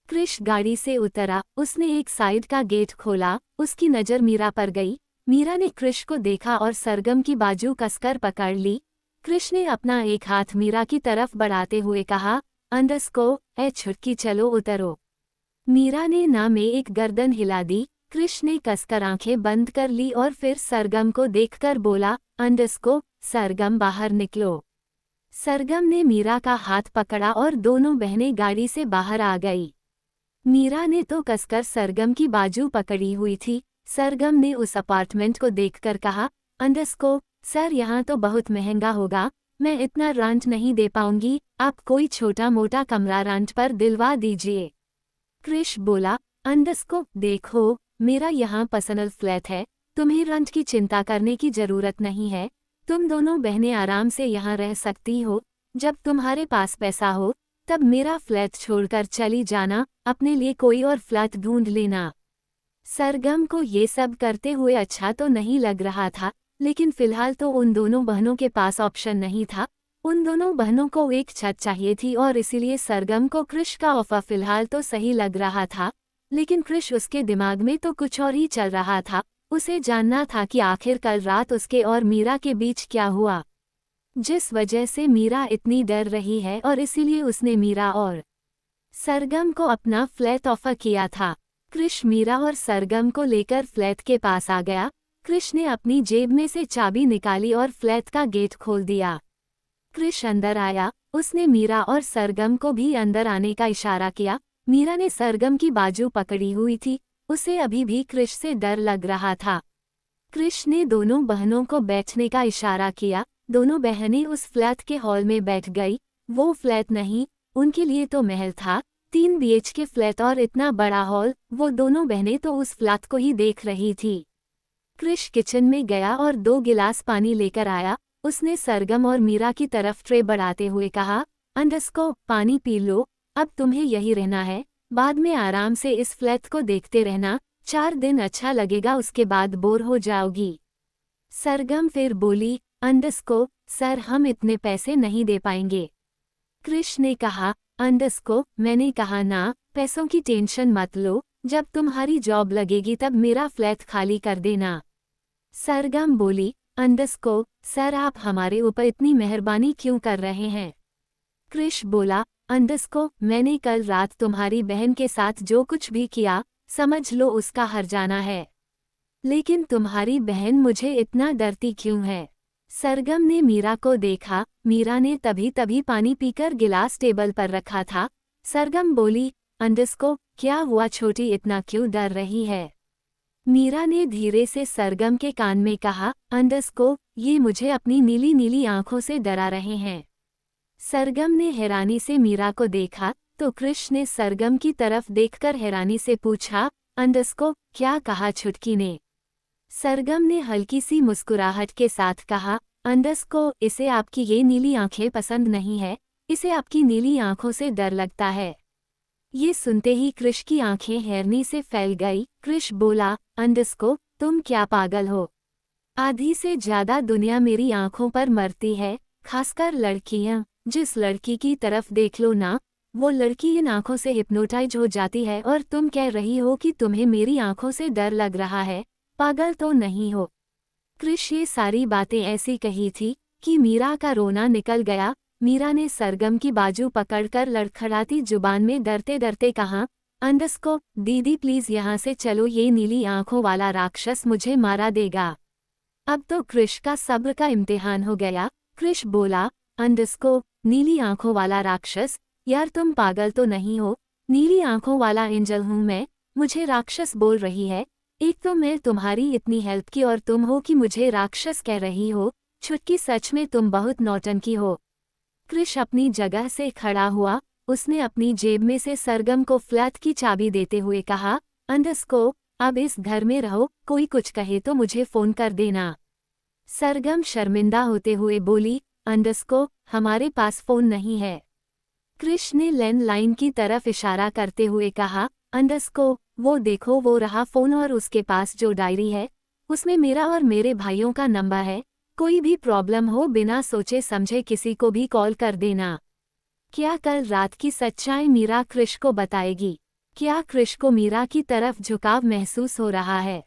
A: कृष गाड़ी से उतरा, उसने एक साइड का गेट खोला, उसकी नज़र मीरा पर गई। मीरा ने कृष को देखा और सरगम की बाजू कसकर पकड़ ली। कृष ने अपना एक हाथ मीरा की तरफ बढ़ाते हुए कहा, अंडरस्को, ए छुटकी, चलो उतरो। मीरा ने ना में एक गर्दन हिला दी। कृष ने कसकर आंखें बंद कर ली और फिर सरगम को देखकर बोला, अंडरस्को, सरगम बाहर निकलो। सरगम ने मीरा का हाथ पकड़ा और दोनों बहनें गाड़ी से बाहर आ गई। मीरा ने तो कसकर सरगम की बाजू पकड़ी हुई थी। सरगम ने उस अपार्टमेंट को देखकर कहा, अंडरस्को, सर यहाँ तो बहुत महंगा होगा, मैं इतना रेंट नहीं दे पाऊंगी, आप कोई छोटा मोटा कमरा रेंट पर दिलवा दीजिए। कृष बोला, अंडरस्को, देखो, मेरा यहाँ पर्सनल फ्लैट है, तुम्हें रेंट की चिंता करने की जरूरत नहीं है। तुम दोनों बहनें आराम से यहाँ रह सकती हो। जब तुम्हारे पास पैसा हो तब मेरा फ्लैट छोड़कर चली जाना, अपने लिए कोई और फ्लैट ढूंढ लेना। सरगम को ये सब करते हुए अच्छा तो नहीं लग रहा था, लेकिन फिलहाल तो उन दोनों बहनों के पास ऑप्शन नहीं था। उन दोनों बहनों को एक छत चाहिए थी और इसीलिए सरगम को कृष का ऑफर फिलहाल तो सही लग रहा था, लेकिन कृष उसके दिमाग में तो कुछ और ही चल रहा था। उसे जानना था कि आखिर कल रात उसके और मीरा के बीच क्या हुआ, जिस वजह से मीरा इतनी डर रही है, और इसीलिए उसने मीरा और सरगम को अपना फ्लैट ऑफर किया था। कृष मीरा और सरगम को लेकर फ्लैट के पास आ गया। कृष ने अपनी जेब में से चाबी निकाली और फ्लैट का गेट खोल दिया। कृष अंदर आया, उसने मीरा और सरगम को भी अंदर आने का इशारा किया। मीरा ने सरगम की बाजू पकड़ी हुई थी, उसे अभी भी कृष से डर लग रहा था। कृष ने दोनों बहनों को बैठने का इशारा किया। दोनों बहनें उस फ्लैट के हॉल में बैठ गई। वो फ्लैट नहीं, उनके लिए तो महल था। 3 BHK फ्लैट और इतना बड़ा हॉल, वो दोनों बहनें तो उस फ्लैट को ही देख रही थी। कृष किचन में गया और 2 गिलास पानी लेकर आया। उसने सरगम और मीरा की तरफ ट्रे बढ़ाते हुए कहा, अंडरस्को, पानी पी लो, अब तुम्हें यही रहना है, बाद में आराम से इस फ्लैट को देखते रहना। 4 दिन अच्छा लगेगा, उसके बाद बोर हो जाओगी। सरगम फिर बोली, अंडरस्को, सर, हम इतने पैसे नहीं दे पाएंगे। कृष ने कहा, अंडरस्को, मैंने कहा ना, पैसों की टेंशन मत लो, जब तुम्हारी जॉब लगेगी तब मेरा फ्लैट खाली कर देना। सरगम बोली, अंडरस्को, सर, आप हमारे ऊपर इतनी मेहरबानी क्यों कर रहे हैं? कृष बोला, अंडरस्को, मैंने कल रात तुम्हारी बहन के साथ जो कुछ भी किया, समझ लो उसका हर्जाना है। लेकिन तुम्हारी बहन मुझे इतना डरती क्यों है? सरगम ने मीरा को देखा। मीरा ने तभी पानी पीकर गिलास टेबल पर रखा था। सरगम बोली, अंडरस्को, क्या हुआ छोटी, इतना क्यों डर रही है? मीरा ने धीरे से सरगम के कान में कहा, अंडरस्को, ये मुझे अपनी नीली नीली आंखों से डरा रहे हैं। सरगम ने हैरानी से मीरा को देखा तो कृष ने सरगम की तरफ देखकर हैरानी से पूछा, अंडरस्को, क्या कहा छुटकी ने? सरगम ने हल्की सी मुस्कुराहट के साथ कहा, अंडरस्को, इसे आपकी ये नीली आंखें पसंद नहीं है, इसे आपकी नीली आंखों से डर लगता है। ये सुनते ही कृष की आंखें हैरानी से फैल गई। कृष बोला, अंडरस्को, तुम क्या पागल हो? आधी से ज्यादा दुनिया मेरी आंखों पर मरती है, खासकर लड़कियां। जिस लड़की की तरफ देख लो ना, वो लड़की इन आंखों से हिप्नोटाइज हो जाती है, और तुम कह रही हो कि तुम्हें मेरी आंखों से डर लग रहा है? पागल तो नहीं हो? कृष ये सारी बातें ऐसी कही थी कि मीरा का रोना निकल गया। मीरा ने सरगम की बाजू पकड़कर लड़खड़ाती जुबान में डरते डरते कहा, अंडरस्को, दीदी प्लीज यहाँ से चलो, ये नीली आंखों वाला राक्षस मुझे मारा देगा। अब तो कृष का सब्र का इम्तिहान हो गया। कृष बोला, अंडरस्को, नीली आंखों वाला राक्षस? यार तुम पागल तो नहीं हो? नीली आंखों वाला एंजल हूँ मैं, मुझे राक्षस बोल रही है? एक तो मैं तुम्हारी इतनी हेल्प की और तुम हो कि मुझे राक्षस कह रही हो? छुटकी, सच में तुम बहुत नौटंकी हो। कृष अपनी जगह से खड़ा हुआ, उसने अपनी जेब में से सरगम को फ्लैट की चाबी देते हुए कहा, अंडरस्को, अब इस घर में रहो, कोई कुछ कहे तो मुझे फोन कर देना। सरगम शर्मिंदा होते हुए बोली, अंडरस्को, हमारे पास फोन नहीं है। कृष ने लैंडलाइन की तरफ इशारा करते हुए कहा, अंडरस्को, वो देखो वो रहा फोन और उसके पास जो डायरी है, उसमें मेरा और मेरे भाइयों का नंबर है, कोई भी प्रॉब्लम हो बिना सोचे समझे किसी को भी कॉल कर देना। क्या कल रात की सच्चाई मीरा कृष को बताएगी? क्या कृष को मीरा की तरफ झुकाव महसूस हो रहा है?